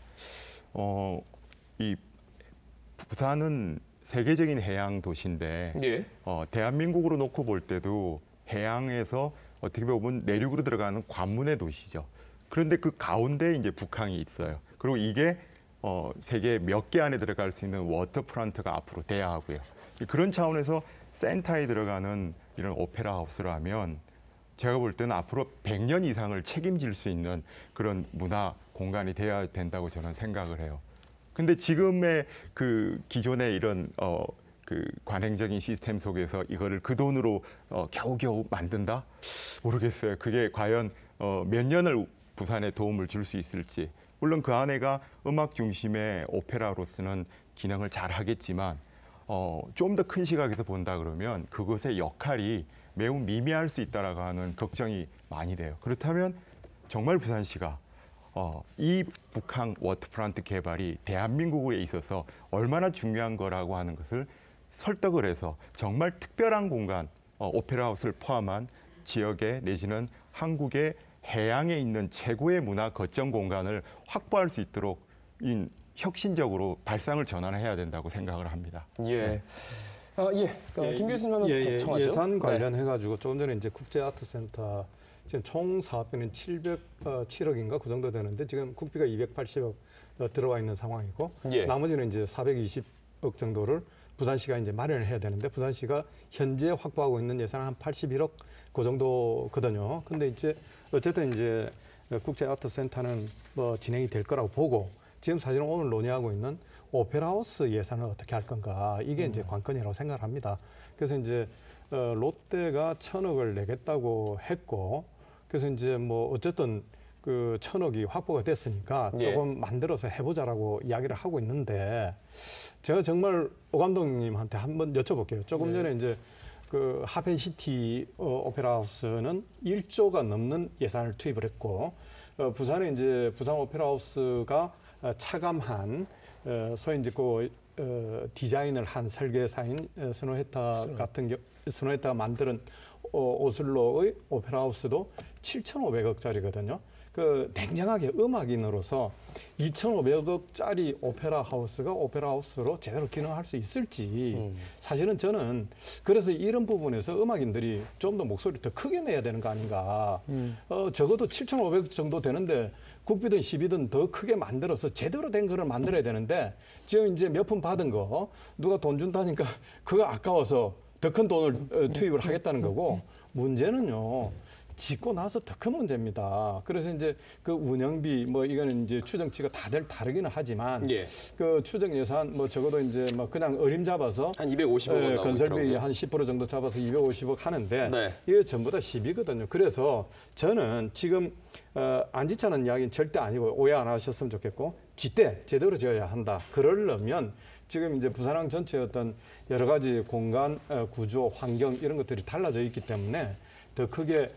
이 부산은 세계적인 해양 도시인데 예. 대한민국으로 놓고 볼 때도 해양에서 어떻게 보면 내륙으로 들어가는 관문의 도시죠. 그런데 그 가운데 이제 북항이 있어요. 그리고 이게 세계 몇 개 안에 들어갈 수 있는 워터프런트가 앞으로 돼야 하고요. 그런 차원에서 센터에 들어가는 이런 오페라 하우스라면 제가 볼 때는 앞으로 100년 이상을 책임질 수 있는 그런 문화 공간이 돼야 된다고 저는 생각을 해요. 근데 지금의 그 기존의 이런 그 관행적인 시스템 속에서 이거를 그 돈으로 겨우겨우 만든다? 모르겠어요. 그게 과연 몇 년을 부산에 도움을 줄 수 있을지. 물론 그 안에가 음악 중심의 오페라로서는 기능을 잘 하겠지만 좀 더 큰 시각에서 본다 그러면 그것의 역할이 매우 미미할 수 있다라고 하는 걱정이 많이 돼요. 그렇다면 정말 부산시가 이 북한 워터프런트 개발이 대한민국에 있어서 얼마나 중요한 거라고 하는 것을 설득을 해서 정말 특별한 공간, 오페라 하우스를 포함한 지역에 내지는 한국의 해양에 있는 최고의 문화 거점 공간을 확보할 수 있도록 혁신적으로 발상을 전환해야 된다고 생각을 합니다. 예. 김 교수님 한번 청하죠. 예산 관련해가지고 조금 전에 이제 국제아트센터 지금 총 사업비는 707억인가 그 정도 되는데 지금 국비가 280억 들어와 있는 상황이고 예. 나머지는 이제 420억 정도를 부산시가 이제 마련을 해야 되는데 부산시가 현재 확보하고 있는 예산은 한 81억 그 정도거든요. 근데 이제 어쨌든 이제 국제아트센터는 뭐 진행이 될 거라고 보고 지금 사실은 오늘 논의하고 있는 오페라하우스 예산을 어떻게 할 건가 이게 이제 관건이라고 생각을 합니다. 그래서 이제 롯데가 1,000억을 내겠다고 했고 그래서 이제 뭐 어쨌든 그 1,000억이 확보가 됐으니까 예. 조금 만들어서 해보자라고 이야기를 하고 있는데 제가 정말 오 감독님한테 한번 여쭤볼게요. 조금 전에 이제 그 하펜시티 오페라 하우스는 1조가 넘는 예산을 투입을 했고 부산에 이제 부산 오페라 하우스가 차감한 소위 이제 그 디자인을 한 설계사인 스노헤타 같은 스노헤타가 만드는 오슬로의 오페라 하우스도 7,500억짜리거든요. 그 냉정하게 음악인으로서 2,500억짜리 오페라 하우스가 오페라 하우스로 제대로 기능할 수 있을지 사실은 저는 그래서 이런 부분에서 음악인들이 좀 더 목소리를 더 크게 내야 되는 거 아닌가. 적어도 7,500억 정도 되는데 국비든 시비든 더 크게 만들어서 제대로 된 거를 만들어야 되는데 지금 이제 몇 푼 받은 거 누가 돈 준다니까 그거 아까워서 더 큰 돈을 투입을 하겠다는 거고 문제는요. 짓고 나서 더 큰 문제입니다. 그래서 이제 그 운영비 뭐 이거는 이제 추정치가 다들 다르기는 하지만 예. 그 추정 예산 뭐 적어도 이제 뭐 그냥 어림 잡아서 한 250억 원 나오고 건설비 있더라고요. 한 10% 정도 잡아서 250억 하는데 네. 이게 전부 다 시비거든요. 그래서 저는 지금 안 지차는 이야기는 절대 아니고 오해 안 하셨으면 좋겠고 쥐때 제대로 지어야 한다. 그러려면 지금 이제 부산항 전체의 어떤 여러 가지 공간 구조, 환경 이런 것들이 달라져 있기 때문에 더 크게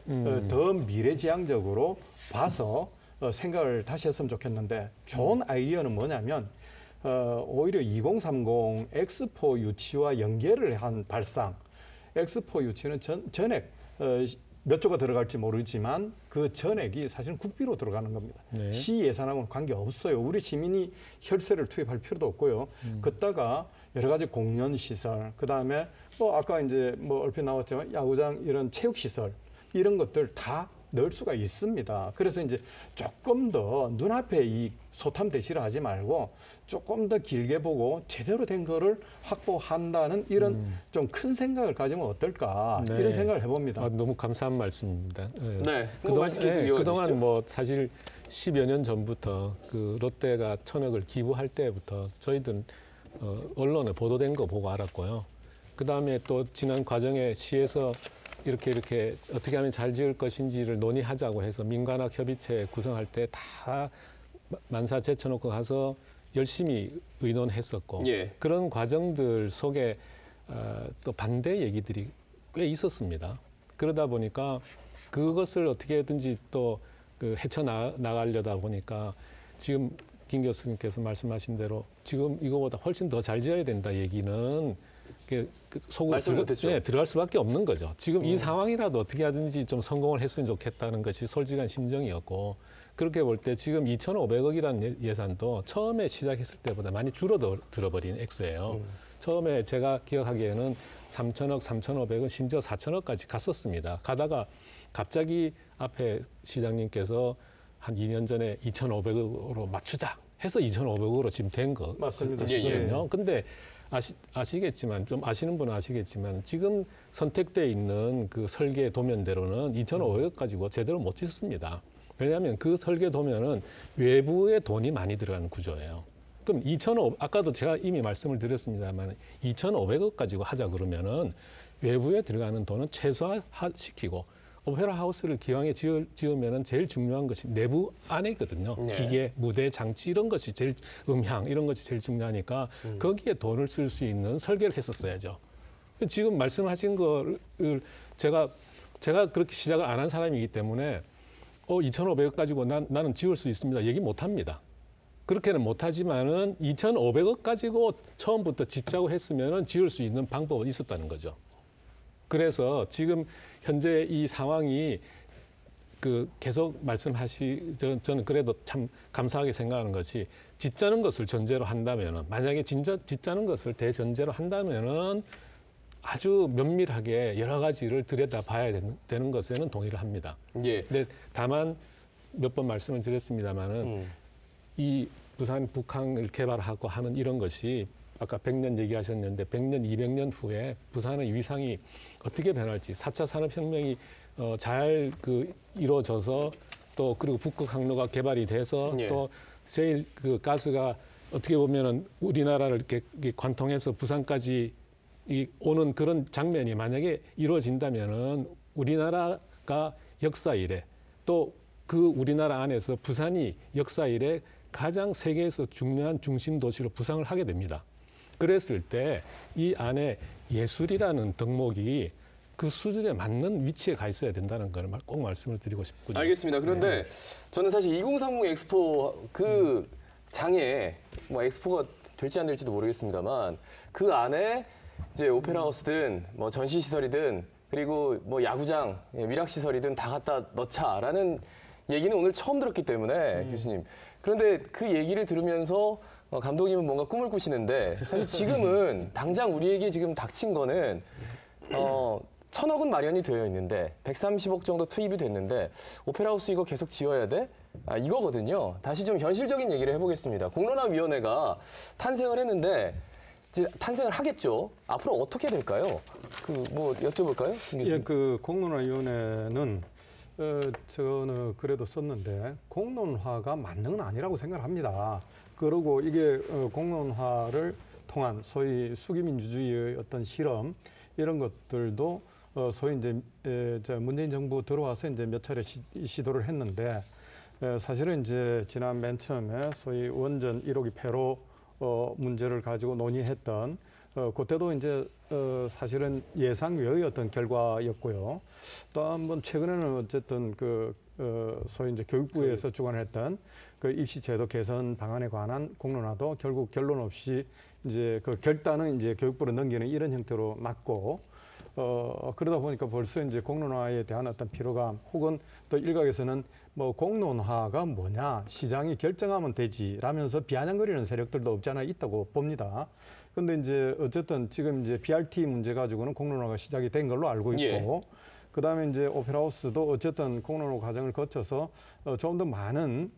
더 미래지향적으로 봐서 생각을 다시 했으면 좋겠는데 좋은 아이디어는 뭐냐면 오히려 2030 엑스포 유치와 연계를 한 발상. 엑스포 유치는 전액 몇 조가 들어갈지 모르지만 그 전액이 사실은 국비로 들어가는 겁니다. 네. 시 예산하고는 관계없어요. 우리 시민이 혈세를 투입할 필요도 없고요. 그다가 여러 가지 공연 시설, 그다음에 뭐 아까 이제 뭐 얼핏 나왔지만 야구장 이런 체육 시설 이런 것들 다 넣을 수가 있습니다. 그래서 이제 조금 더 눈앞에 이 소탐 대시를 하지 말고 조금 더 길게 보고 제대로 된 거를 확보한다는 이런 좀 큰 생각을 가지면 어떨까 네. 이런 생각을 해봅니다. 너무 감사한 말씀입니다. 네, 그 말씀 계속 이어주시죠. 그동안 뭐 사실 10여 년 전부터 그 롯데가 1,000억을 기부할 때부터 저희들은 언론에 보도된 거 보고 알았고요. 그다음에 또 지난 과정에 시에서 이렇게 어떻게 하면 잘 지을 것인지를 논의하자고 해서 민관학 협의체 구성할 때 다 만사 제쳐놓고 가서 열심히 의논했었고 예. 그런 과정들 속에 또 반대 얘기들이 꽤 있었습니다. 그러다 보니까 그것을 어떻게든지 또 그 헤쳐나가려다 보니까 지금 김 교수님께서 말씀하신 대로 지금 이거보다 훨씬 더 잘 지어야 된다 얘기는 속으로 들어갈 수밖에 없는 거죠. 지금 이 상황이라도 어떻게 하든지 좀 성공을 했으면 좋겠다는 것이 솔직한 심정이었고 그렇게 볼 때 지금 2,500억이라는 예산도 처음에 시작했을 때보다 많이 줄어들어버린 액수예요. 처음에 제가 기억하기에는 3,000억, 3,500은 심지어 4,000억까지 갔었습니다. 가다가 갑자기 앞에 시장님께서 한 2년 전에 2,500억으로 맞추자 해서 2,500억으로 지금 된 맞습니다. 것이거든요. 근데 아시겠지만 좀 아시는 분은 아시겠지만 지금 선택돼 있는 그 설계 도면대로는 2,500억 가지고 제대로 못 짓습니다. 왜냐하면 그 설계 도면은 외부에 돈이 많이 들어가는 구조예요. 그럼 2,500 아까도 제가 이미 말씀을 드렸습니다만 2,500억 가지고 하자 그러면은 외부에 들어가는 돈은 최소화시키고 오페라 하우스를 기왕에 지으면은 제일 중요한 것이 내부 안에거든요. 네. 기계, 무대, 장치 이런 것이 제일 음향 이런 것이 제일 중요하니까 거기에 돈을 쓸 수 있는 설계를 했었어야죠. 지금 말씀하신 거를 제가 그렇게 시작을 안 한 사람이기 때문에 2,500억 가지고 나는 지을 수 있습니다. 얘기 못 합니다. 그렇게는 못하지만은 2,500억 가지고 처음부터 짓자고 했으면은 지을 수 있는 방법은 있었다는 거죠. 그래서 지금 현재 이 상황이 계속 저는 그래도 참 감사하게 생각하는 것이 짓자는 것을 전제로 한다면은 만약에 진짜 짓자는 것을 대전제로 한다면은 아주 면밀하게 여러 가지를 들여다봐야 되는 것에는 동의를 합니다. 예. 근데 다만 몇 번 말씀을 드렸습니다마는 이 부산 북항을 개발하고 하는 이런 것이 아까 100년 얘기하셨는데 100년, 200년 후에 부산의 위상이 어떻게 변할지 4차 산업혁명이 잘 이루어져서 또 그리고 북극 항로가 개발이 돼서 예. 또 제일 가스가 어떻게 보면은 우리나라를 이렇게 관통해서 부산까지 오는 그런 장면이 만약에 이루어진다면은 우리나라가 역사 이래 또 그 우리나라 안에서 부산이 역사 이래 가장 세계에서 중요한 중심 도시로 부상을 하게 됩니다. 그랬을 때 이 안에 예술이라는 덕목이 그 수준에 맞는 위치에 가 있어야 된다는 걸 꼭 말씀을 드리고 싶군요. 알겠습니다. 그런데 저는 사실 2030 엑스포 그 장에 뭐 엑스포가 될지 안 될지도 모르겠습니다만 그 안에 이제 오페라 하우스든 뭐 전시 시설이든 그리고 뭐 야구장, 위락 시설이든 다 갖다 넣자라는 얘기는 오늘 처음 들었기 때문에 교수님. 그런데 그 얘기를 들으면서 감독님은 뭔가 꿈을 꾸시는데 사실 지금은 당장 우리에게 지금 닥친 거는 1,000억은 마련이 되어 있는데 130억 정도 투입이 됐는데 오페라 하우스 이거 계속 지어야 돼? 이거거든요. 다시 좀 현실적인 얘기를 해보겠습니다. 공론화위원회가 탄생을 했는데 이제 탄생을 하겠죠. 앞으로 어떻게 될까요? 뭐 여쭤볼까요, 김 교수님? 예, 그 공론화위원회는 저는 그래도 썼는데 공론화가 만능은 아니라고 생각합니다. 그리고 이게 공론화를 통한 소위 수기민주주의의 어떤 실험 이런 것들도 소위 이제 문재인 정부 들어와서 이제 몇 차례 시도를 했는데 사실은 이제 지난 맨 처음에 소위 원전 1호기 폐로 문제를 가지고 논의했던 그때도 이제 사실은 예상 외의 어떤 결과였고요. 또 한 번 최근에는 어쨌든 소위 이제 교육부에서 주관했던 그 입시 제도 개선 방안에 관한 공론화도 결국 결론 없이 이제 그 결단은 이제 교육부로 넘기는 이런 형태로 났고 그러다 보니까 벌써 이제 공론화에 대한 어떤 피로감 혹은 또 일각에서는 뭐 공론화가 뭐냐 시장이 결정하면 되지라면서 비아냥거리는 세력들도 없지 않아 있다고 봅니다. 근데 이제 어쨌든 지금 이제 BRT 문제 가지고는 공론화가 시작이 된 걸로 알고 있고 예. 그다음에 이제 오페라 하우스도 어쨌든 공론화 과정을 거쳐서 좀 더 많은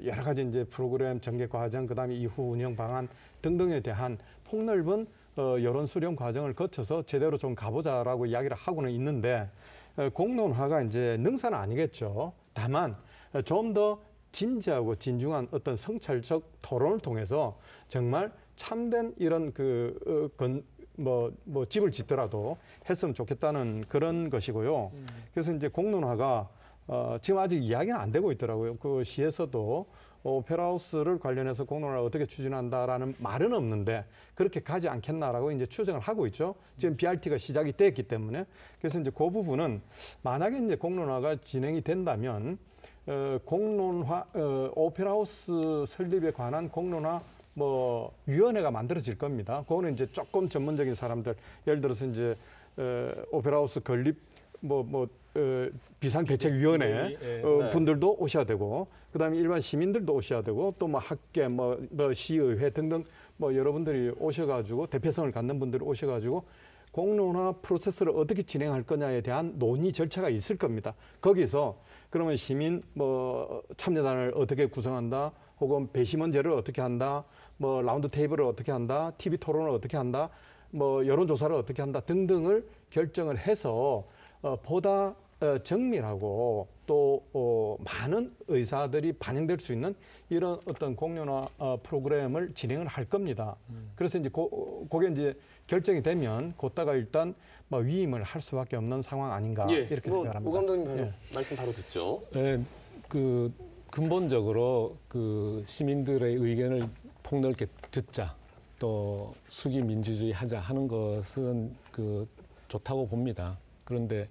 여러 가지 이제 프로그램 전개 과정 그다음에 이후 운영 방안 등등에 대한 폭넓은 여론 수렴 과정을 거쳐서 제대로 좀 가보자라고 이야기를 하고는 있는데 공론화가 이제 능사는 아니겠죠. 다만 좀 더 진지하고 진중한 어떤 성찰적 토론을 통해서 정말 참된 이런 뭐 집을 짓더라도 했으면 좋겠다는 그런 것이고요. 그래서 이제 공론화가 지금 아직 이야기는 안 되고 있더라고요. 그 시에서도 오페라 하우스를 관련해서 공론화를 어떻게 추진한다라는 말은 없는데 그렇게 가지 않겠나라고 이제 추정을 하고 있죠. 지금 BRT가 시작이 됐기 때문에. 그래서 이제 그 부분은 만약에 이제 공론화가 진행이 된다면 오페라 하우스 설립에 관한 공론화 뭐 위원회가 만들어질 겁니다. 그거는 이제 조금 전문적인 사람들, 예를 들어서 이제 오페라 하우스 건립 비상대책위원회 분들도 오셔야 되고, 그다음에 일반 시민들도 오셔야 되고, 또 뭐 학계, 뭐 시의회 등등 뭐 여러분들이 오셔가지고 대표성을 갖는 분들이 오셔가지고 공론화 프로세스를 어떻게 진행할 거냐에 대한 논의 절차가 있을 겁니다. 거기서 그러면 시민 참여단을 어떻게 구성한다, 혹은 배심원제를 어떻게 한다, 뭐 라운드 테이블을 어떻게 한다, TV 토론을 어떻게 한다, 뭐 여론조사를 어떻게 한다 등등을 결정을 해서 보다 정밀하고 또 많은 의사들이 반영될 수 있는 이런 어떤 공론화 프로그램을 진행을 할 겁니다. 그래서 이제 그게 이제 결정이 되면 그때가 일단 뭐 위임을 할 수밖에 없는 상황 아닌가 이렇게 생각합니다. 오 감독님 말씀 바로 듣죠. 근본적으로 시민들의 의견을 폭넓게 듣자, 또 수기 민주주의 하자 하는 것은 좋다고 봅니다. 그런데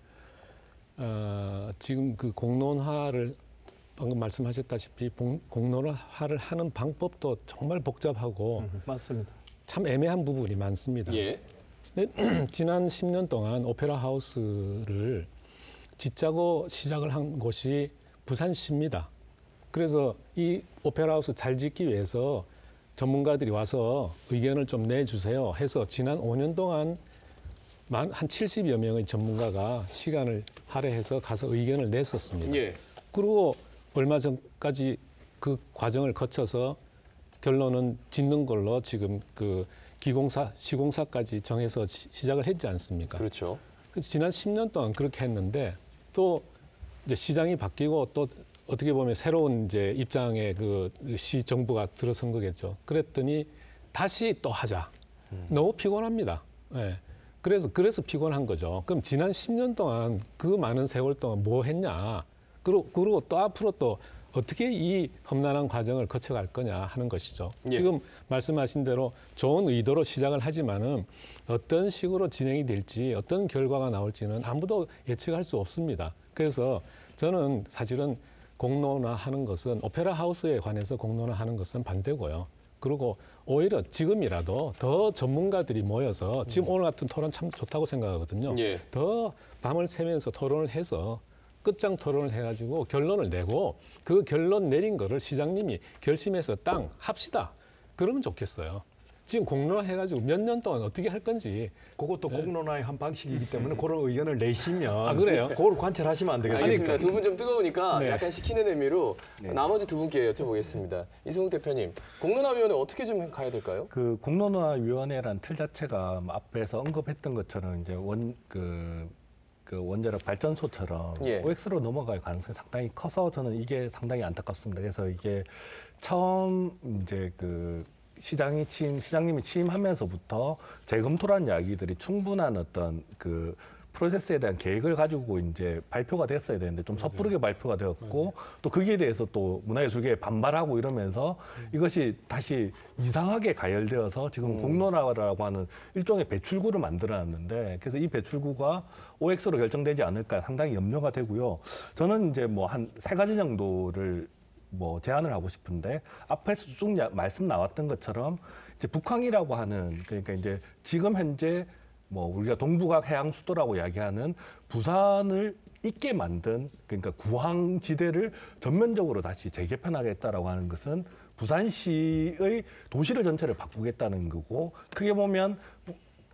지금 공론화를 방금 말씀하셨다시피 공론화를 하는 방법도 정말 복잡하고 맞습니다. 참 애매한 부분이 많습니다. 예. 지난 10년 동안 오페라 하우스를 짓자고 시작을 한 곳이 부산시입니다. 그래서 이 오페라 하우스 잘 짓기 위해서 전문가들이 와서 의견을 좀 내주세요 해서 지난 5년 동안 한 70여 명의 전문가가 시간을 할애해서 가서 의견을 냈었습니다. 예. 그리고 얼마 전까지 그 과정을 거쳐서 결론은 짓는 걸로 지금 시공사까지 정해서 시작을 했지 않습니까? 그렇죠. 그래서 지난 10년 동안 그렇게 했는데 또 이제 시장이 바뀌고 또 어떻게 보면 새로운 이제 입장의 시 정부가 들어선 거겠죠. 그랬더니 다시 또 하자. 너무 피곤합니다. 예. 그래서 피곤한 거죠. 그럼 지난 10년 동안 그 많은 세월 동안 뭐 했냐. 그리고 또 앞으로 또 어떻게 이 험난한 과정을 거쳐갈 거냐 하는 것이죠. 예. 지금 말씀하신 대로 좋은 의도로 시작을 하지만은 어떤 식으로 진행이 될지 어떤 결과가 나올지는 아무도 예측할 수 없습니다. 그래서 저는 사실은 공론화하는 것은 오페라 하우스에 관해서 공론화하는 것은 반대고요. 그리고 오히려 지금이라도 더 전문가들이 모여서 지금 오늘 같은 토론 참 좋다고 생각하거든요. 예. 더 밤을 새면서 토론을 해서 끝장 토론을 해가지고 결론을 내고 그 결론 내린 거를 시장님이 결심해서 땅 합시다. 그러면 좋겠어요. 지금 공론화 해가지고 몇 년 동안 어떻게 할 건지. 그것도 공론화의 한 방식이기 때문에 그런 의견을 내시면 아, 그래요? 그걸 관찰하시면 안 되겠습니까? 알겠습니다. 두 분 좀 뜨거우니까 네. 약간 식히는 의미로 나머지 두 분께 여쭤보겠습니다. 이승욱 대표님, 공론화위원회 어떻게 좀 가야 될까요? 그 공론화위원회라는 틀 자체가 앞에서 언급했던 것처럼 이제 그 원자력 발전소처럼 예. OX로 넘어갈 가능성이 상당히 커서 저는 이게 상당히 안타깝습니다. 그래서 이게 처음 이제 그 시장님이 취임하면서부터 재검토라는 이야기들이 충분한 어떤 그 프로세스에 대한 계획을 가지고 이제 발표가 됐어야 되는데 좀 섣부르게 발표가 되었고 또 거기에 대해서 또 문화예술계에 반발하고 이러면서 이것이 다시 이상하게 가열되어서 지금 공론화라고 하는 일종의 배출구를 만들어놨는데 그래서 이 배출구가 OX로 결정되지 않을까 상당히 염려가 되고요. 저는 이제 뭐 한 3가지 정도를 뭐 제안을 하고 싶은데 앞에서 쭉 말씀 나왔던 것처럼 이제 북항이라고 하는 그러니까 이제 지금 현재 뭐 우리가 동북아 해양 수도라고 이야기하는 부산을 있게 만든 그러니까 구항지대를 전면적으로 다시 재개편하겠다라고 하는 것은 부산시의 도시를 전체를 바꾸겠다는 거고 크게 보면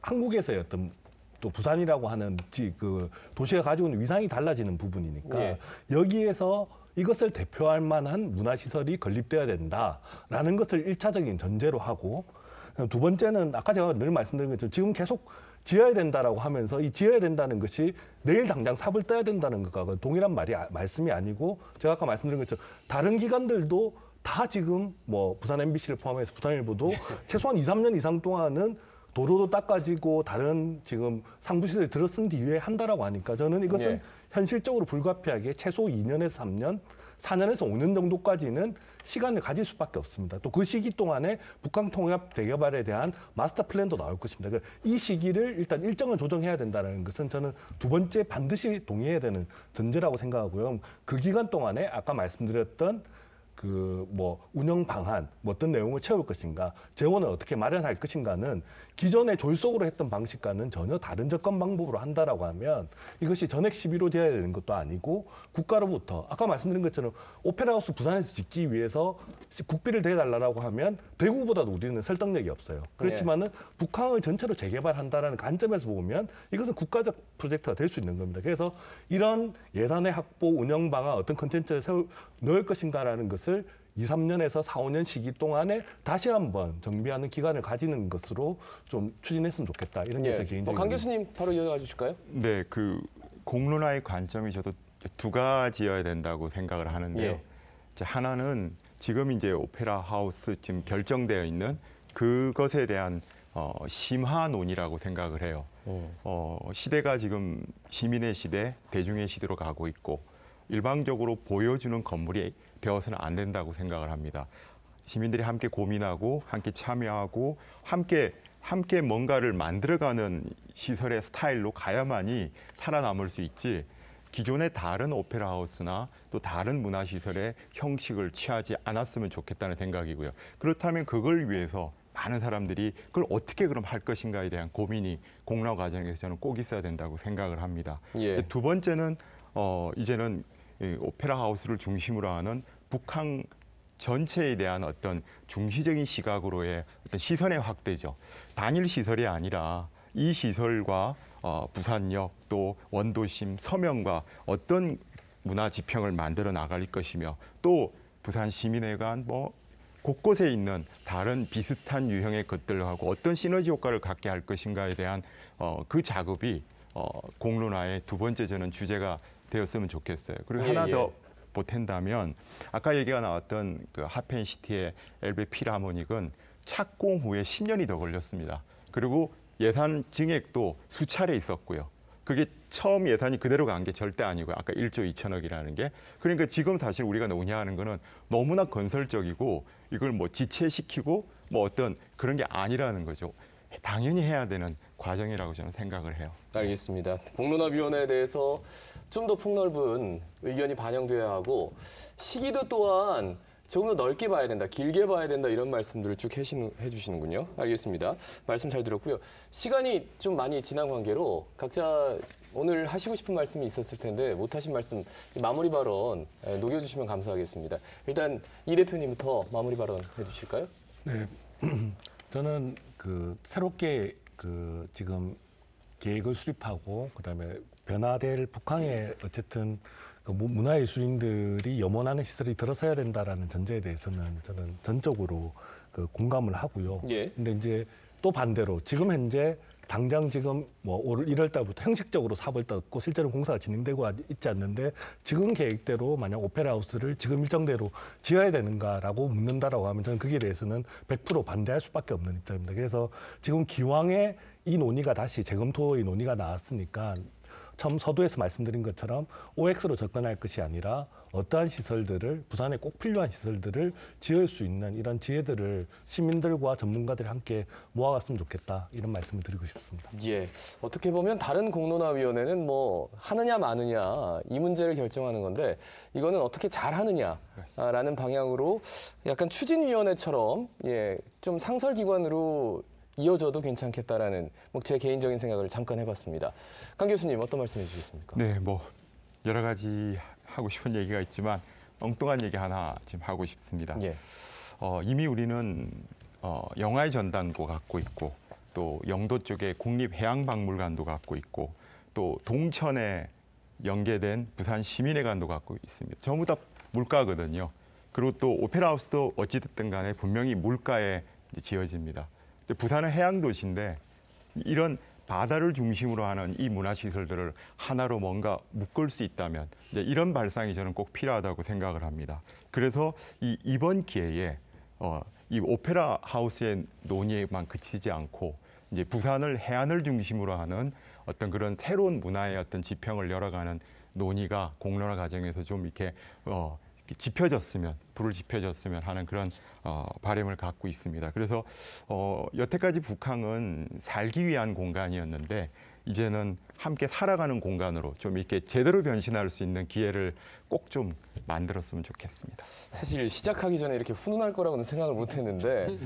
한국에서의 어떤 또 부산이라고 하는 그 도시가 가지고 있는 위상이 달라지는 부분이니까 예. 여기에서 이것을 대표할 만한 문화시설이 건립돼야 된다라는 것을 1차적인 전제로 하고 두 번째는 아까 제가 늘 말씀드린 것처럼 지금 계속 지어야 된다라고 하면서 이 지어야 된다는 것이 내일 당장 삽을 떠야 된다는 것과 동일한 말씀이 아니고 제가 아까 말씀드린 것처럼 다른 기관들도 다 지금 뭐 부산 MBC를 포함해서 부산일보도 최소한 2, 3년 이상 동안은 도로도 닦아지고 다른 지금 상부시설을 들어쓴 뒤에 한다라고 하니까 저는 이것은 네. 현실적으로 불가피하게 최소 2년에서 3년, 4년에서 5년 정도까지는 시간을 가질 수밖에 없습니다. 또 그 시기 동안에 북한 통합 대개발에 대한 마스터 플랜도 나올 것입니다. 그러니까 이 시기를 일단 일정을 조정해야 된다는 것은 저는 두 번째 반드시 동의해야 되는 전제라고 생각하고요. 그 기간 동안에 아까 말씀드렸던 그 뭐 운영 방안, 뭐 어떤 내용을 채울 것인가, 재원을 어떻게 마련할 것인가는 기존에 졸속으로 했던 방식과는 전혀 다른 접근 방법으로 한다라고 하면 이것이 전액 시비로 되어야 되는 것도 아니고 국가로부터 아까 말씀드린 것처럼 오페라하우스 부산에서 짓기 위해서 국비를 대달라고 하면 대구보다도 우리는 설득력이 없어요. 그렇지만은 북한을 전체로 재개발한다라는 관점에서 보면 이것은 국가적 프로젝트가 될 수 있는 겁니다. 그래서 이런 예산의 확보, 운영 방안, 어떤 컨텐츠를 넣을 것인가라는 것을 2, 3년에서 4, 5년 시기 동안에 다시 한번 정비하는 기간을 가지는 것으로 좀 추진했으면 좋겠다. 이런 게 제 개인적인. 강 교수님 바로 이어가 주실까요? 네, 그 공론화의 관점이 저도 두 가지여야 된다고 생각을 하는데요. 예. 이제 하나는 지금 이제 오페라 하우스 지금 결정되어 있는 그것에 대한 심화 논의라고 생각을 해요. 시대가 지금 시민의 시대, 대중의 시대로 가고 있고 일방적으로 보여주는 건물이 되어서는 안 된다고 생각을 합니다. 시민들이 함께 고민하고 함께 참여하고 함께 뭔가를 만들어가는 시설의 스타일로 가야만이 살아남을 수 있지 기존의 다른 오페라 하우스나 또 다른 문화시설의 형식을 취하지 않았으면 좋겠다는 생각이고요. 그렇다면 그걸 위해서 많은 사람들이 그걸 어떻게 그럼 할 것인가에 대한 고민이 공론화 과정에서 저는 꼭 있어야 된다고 생각을 합니다. 예. 두 번째는 이제는 오페라 하우스를 중심으로 하는 북한 전체에 대한 어떤 중시적인 시각으로의 어떤 시선의 확대죠. 단일 시설이 아니라 이 시설과 부산역 또 원도심, 서명과 어떤 문화 지평을 만들어 나갈 것이며 또 부산 시민회관 뭐 곳곳에 있는 다른 비슷한 유형의 것들하고 어떤 시너지 효과를 갖게 할 것인가에 대한 그 작업이 공론화의 두 번째 저는 주제가 되었으면 좋겠어요. 그리고 예, 하나 예. 더 보탠다면 아까 얘기가 나왔던 그 하펜시티의 엘베 필하모닉은 착공 후에 10년이 더 걸렸습니다. 그리고 예산 증액도 수차례 있었고요. 그게 처음 예산이 그대로 간 게 절대 아니고요. 아까 1조 2천억이라는 게. 그러니까 지금 사실 우리가 논의하는 거는 너무나 건설적이고 이걸 뭐 지체시키고 뭐 어떤 그런 게 아니라는 거죠. 당연히 해야 되는 과정이라고 저는 생각을 해요. 알겠습니다. 공론화위원회에 대해서 좀 더 폭넓은 의견이 반영돼야 하고 시기도 또한 조금 더 넓게 봐야 된다, 길게 봐야 된다 이런 말씀들을 쭉 해주시는군요. 알겠습니다. 말씀 잘 들었고요. 시간이 좀 많이 지난 관계로 각자 오늘 하시고 싶은 말씀이 있었을 텐데 못 하신 말씀 마무리 발언 녹여주시면 감사하겠습니다. 일단 이 대표님부터 마무리 발언 해주실까요? 네, 저는 새롭게 지금 계획을 수립하고 그다음에 변화될 북한의 어쨌든 문화예술인들이 염원하는 시설이 들어서야 된다라는 전제에 대해서는 저는 전적으로 공감을 하고요. 예. 근데 이제 또 반대로 지금 현재 당장 지금 올 1월 달부터 형식적으로 사업을 떴고 실제로 공사가 진행되고 있지 않는데 지금 계획대로 만약 오페라 하우스를 지금 일정대로 지어야 되는가라고 묻는다라고 하면 저는 거기에 대해서는 100% 반대할 수밖에 없는 입장입니다. 그래서 지금 기왕에 이 논의가 다시 재검토의 논의가 나왔으니까 처음 서두에서 말씀드린 것처럼 OX로 접근할 것이 아니라 어떠한 시설들을 부산에 꼭 필요한 시설들을 지을 수 있는 이런 지혜들을 시민들과 전문가들이 함께 모아갔으면 좋겠다 이런 말씀을 드리고 싶습니다. 예. 어떻게 보면 다른 공론화위원회는 뭐 하느냐 마느냐 이 문제를 결정하는 건데 이거는 어떻게 잘하느냐라는 방향으로 약간 추진위원회처럼 좀 상설기관으로 이어져도 괜찮겠다라는 제 개인적인 생각을 잠깐 해봤습니다. 강 교수님 어떤 말씀해 주시겠습니까? 네, 여러 가지 하고 싶은 얘기가 있지만 엉뚱한 얘기 하나 지금 하고 싶습니다. 예. 이미 우리는 영화의 전당도 갖고 있고 또 영도 쪽에 국립해양박물관도 갖고 있고 또 동천에 연계된 부산 시민회관도 갖고 있습니다. 전부 다 물가거든요. 그리고 또 오페라 하우스도 어찌됐든 간에 분명히 물가에 지어집니다. 부산은 해양도시인데 이런 바다를 중심으로 하는 이 문화시설들을 하나로 뭔가 묶을 수 있다면 이제 이런 발상이 저는 꼭 필요하다고 생각을 합니다. 그래서 이번 기회에 이 오페라 하우스의 논의에만 그치지 않고 이제 부산을 해안을 중심으로 하는 어떤 그런 새로운 문화의 어떤 지평을 열어가는 논의가 공론화 과정에서 좀 이렇게 불을 지펴졌으면 하는 그런 바람을 갖고 있습니다. 그래서 여태까지 북한은 살기 위한 공간이었는데 이제는 함께 살아가는 공간으로 좀 이렇게 제대로 변신할 수 있는 기회를 꼭 좀 만들었으면 좋겠습니다. 사실 시작하기 전에 이렇게 훈훈할 거라고는 생각을 못했는데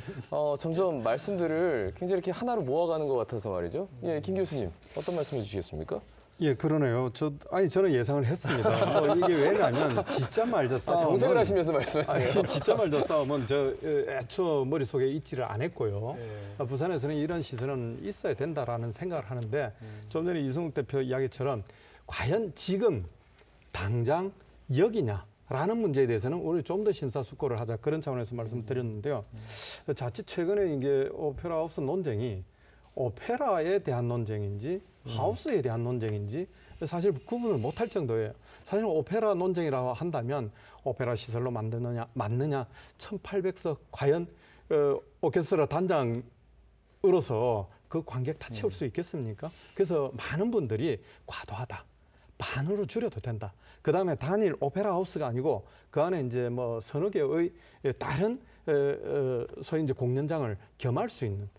점점 말씀들을 굉장히 이렇게 하나로 모아가는 것 같아서 말이죠. 예, 김 교수님 어떤 말씀해 주시겠습니까? 예, 그러네요. 저는 예상을 했습니다. 이게 왜냐면 진짜 말자 싸움은 정색을 하시면서 말씀하세요. 진짜 말자 싸움은 애초 머릿속에 있지를 않았고요. 부산에서는 이런 시설은 있어야 된다라는 생각을 하는데 좀 전에 이승욱 대표 이야기처럼 과연 지금 당장 여기냐라는 문제에 대해서는 우리 좀 더 심사숙고를 하자 그런 차원에서 말씀드렸는데요. 자칫 최근에 이게 오페라 하우스 논쟁이 오페라에 대한 논쟁인지 하우스에 대한 논쟁인지 사실 구분을 못할 정도예요. 사실 오페라 논쟁이라고 한다면 오페라 시설로 맞느냐 1800석 과연 오케스트라 단장으로서 그 관객 다 채울 수 있겠습니까? 그래서 많은 분들이 과도하다. 반으로 줄여도 된다. 그다음에 단일 오페라 하우스가 아니고 그 안에 이제 서너 개의 다른 소위 이제 공연장을 겸할 수 있는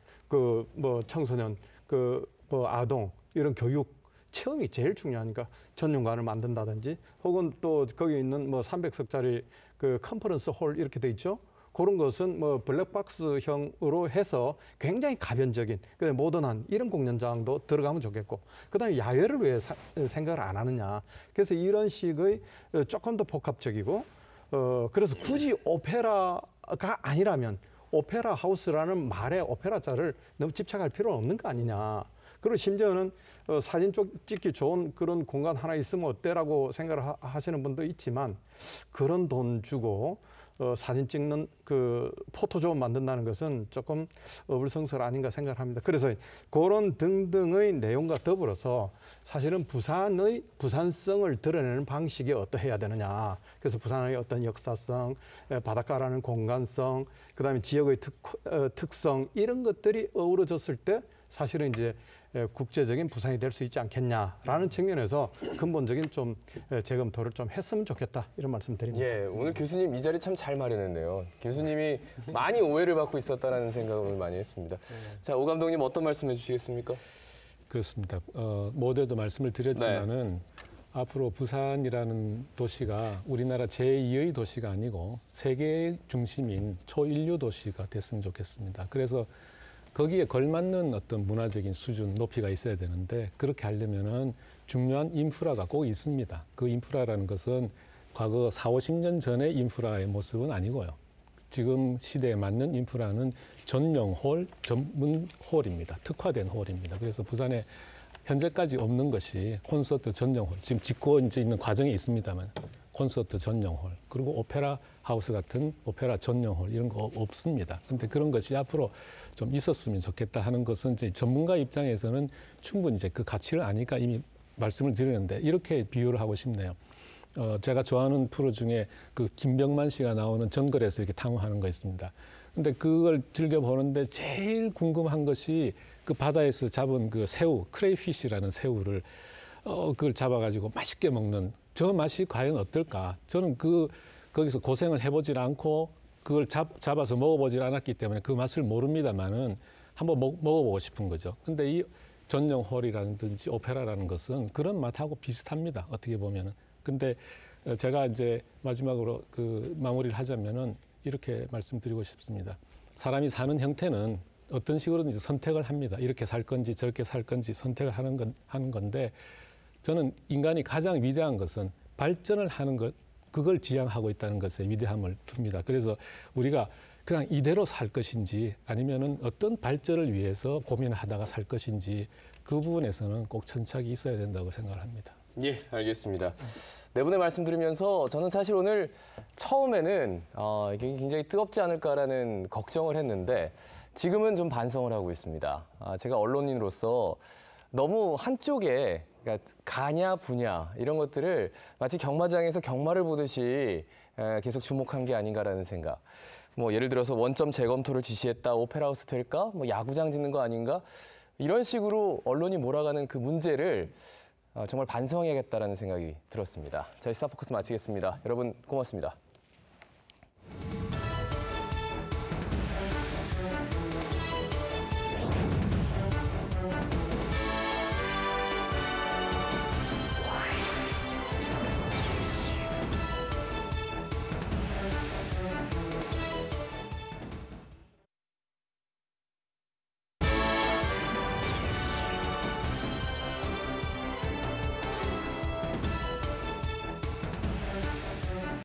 청소년, 아동 이런 교육 체험이 제일 중요하니까 전용관을 만든다든지 혹은 또 거기 있는 300석짜리 그 컨퍼런스 홀 이렇게 돼 있죠. 그런 것은 블랙박스형으로 해서 굉장히 가변적인 모던한 이런 공연장도 들어가면 좋겠고 그다음에 야외를 왜 생각을 안 하느냐. 그래서 이런 식의 조금 더 복합적이고 그래서 굳이 오페라가 아니라면 오페라 하우스라는 말에 오페라자를 너무 집착할 필요는 없는 거 아니냐. 그리고 심지어는 사진 찍기 좋은 그런 공간 하나 있으면 어때라고 생각을 하시는 분도 있지만 그런 돈 주고 사진 찍는 그 포토존 만든다는 것은 조금 어불성설 아닌가 생각을 합니다. 그래서 그런 등등의 내용과 더불어서 사실은 부산의 부산성을 드러내는 방식이 어떠해야 되느냐. 그래서 부산의 어떤 역사성, 바닷가라는 공간성, 그다음에 지역의 특성 이런 것들이 어우러졌을 때 사실은 이제 국제적인 부산이 될 수 있지 않겠냐라는 측면에서 근본적인 좀 재검토를 좀 했으면 좋겠다 이런 말씀드립니다. 예, 오늘 교수님 이 자리 참 잘 마련했네요. 교수님이 많이 오해를 받고 있었다라는 생각을 오늘 많이 했습니다. 자, 오 감독님 어떤 말씀해 주시겠습니까? 그렇습니다. 모두에도 말씀을 드렸지만은 앞으로 부산이라는 도시가 우리나라 제2의 도시가 아니고 세계 중심인 초인류 도시가 됐으면 좋겠습니다. 그래서 거기에 걸맞는 어떤 문화적인 수준, 높이가 있어야 되는데 그렇게 하려면은 중요한 인프라가 꼭 있습니다. 그 인프라라는 것은 과거 40, 50년 전의 인프라의 모습은 아니고요. 지금 시대에 맞는 인프라는 전용 홀, 전문 홀입니다. 특화된 홀입니다. 그래서 부산에 현재까지 없는 것이 콘서트 전용 홀, 지금 짓고 이제 있는 과정에 있습니다만 콘서트 전용 홀, 그리고 오페라 하우스 같은 오페라 전용 홀 이런 거 없습니다. 근데 그런 것이 앞으로 좀 있었으면 좋겠다 하는 것은 이제 전문가 입장에서는 충분히 이제 그 가치를 아니까 이미 말씀을 드리는데 이렇게 비유를 하고 싶네요. 제가 좋아하는 프로 중에 그 김병만 씨가 나오는 정글에서 이렇게 탐험하는 거 있습니다. 근데 그걸 즐겨보는데 제일 궁금한 것이 그 바다에서 잡은 그 새우, 크레이피쉬라는 새우를 그걸 잡아가지고 맛있게 먹는 저 맛이 과연 어떨까? 저는 거기서 고생을 해보질 않고 그걸 잡아서 먹어보질 않았기 때문에 그 맛을 모릅니다만은 한번 먹어보고 싶은 거죠. 근데 이 전용 홀이라든지 오페라라는 것은 그런 맛하고 비슷합니다. 어떻게 보면은. 근데 제가 이제 마지막으로 그 마무리를 하자면은 이렇게 말씀드리고 싶습니다. 사람이 사는 형태는 어떤 식으로든지 선택을 합니다. 이렇게 살 건지 저렇게 살 건지 선택을 하는 건데 저는 인간이 가장 위대한 것은 발전을 하는 것, 그걸 지향하고 있다는 것에 위대함을 둡니다. 그래서 우리가 그냥 이대로 살 것인지 아니면은 어떤 발전을 위해서 고민을 하다가 살 것인지 그 부분에서는 꼭 천착이 있어야 된다고 생각을 합니다. 예, 알겠습니다. 네 분의 말씀 들으면서 저는 사실 오늘 처음에는 이게 굉장히 뜨겁지 않을까라는 걱정을 했는데 지금은 좀 반성을 하고 있습니다. 제가 언론인으로서 너무 한쪽에 그러니까 가냐 부냐 이런 것들을 마치 경마장에서 경마를 보듯이 계속 주목한 게 아닌가라는 생각. 뭐 예를 들어서 원점 재검토를 지시했다, 오페라하우스 될까? 뭐 야구장 짓는 거 아닌가? 이런 식으로 언론이 몰아가는 그 문제를 정말 반성해야겠다라는 생각이 들었습니다. 자, 시사포커스 마치겠습니다. 여러분 고맙습니다.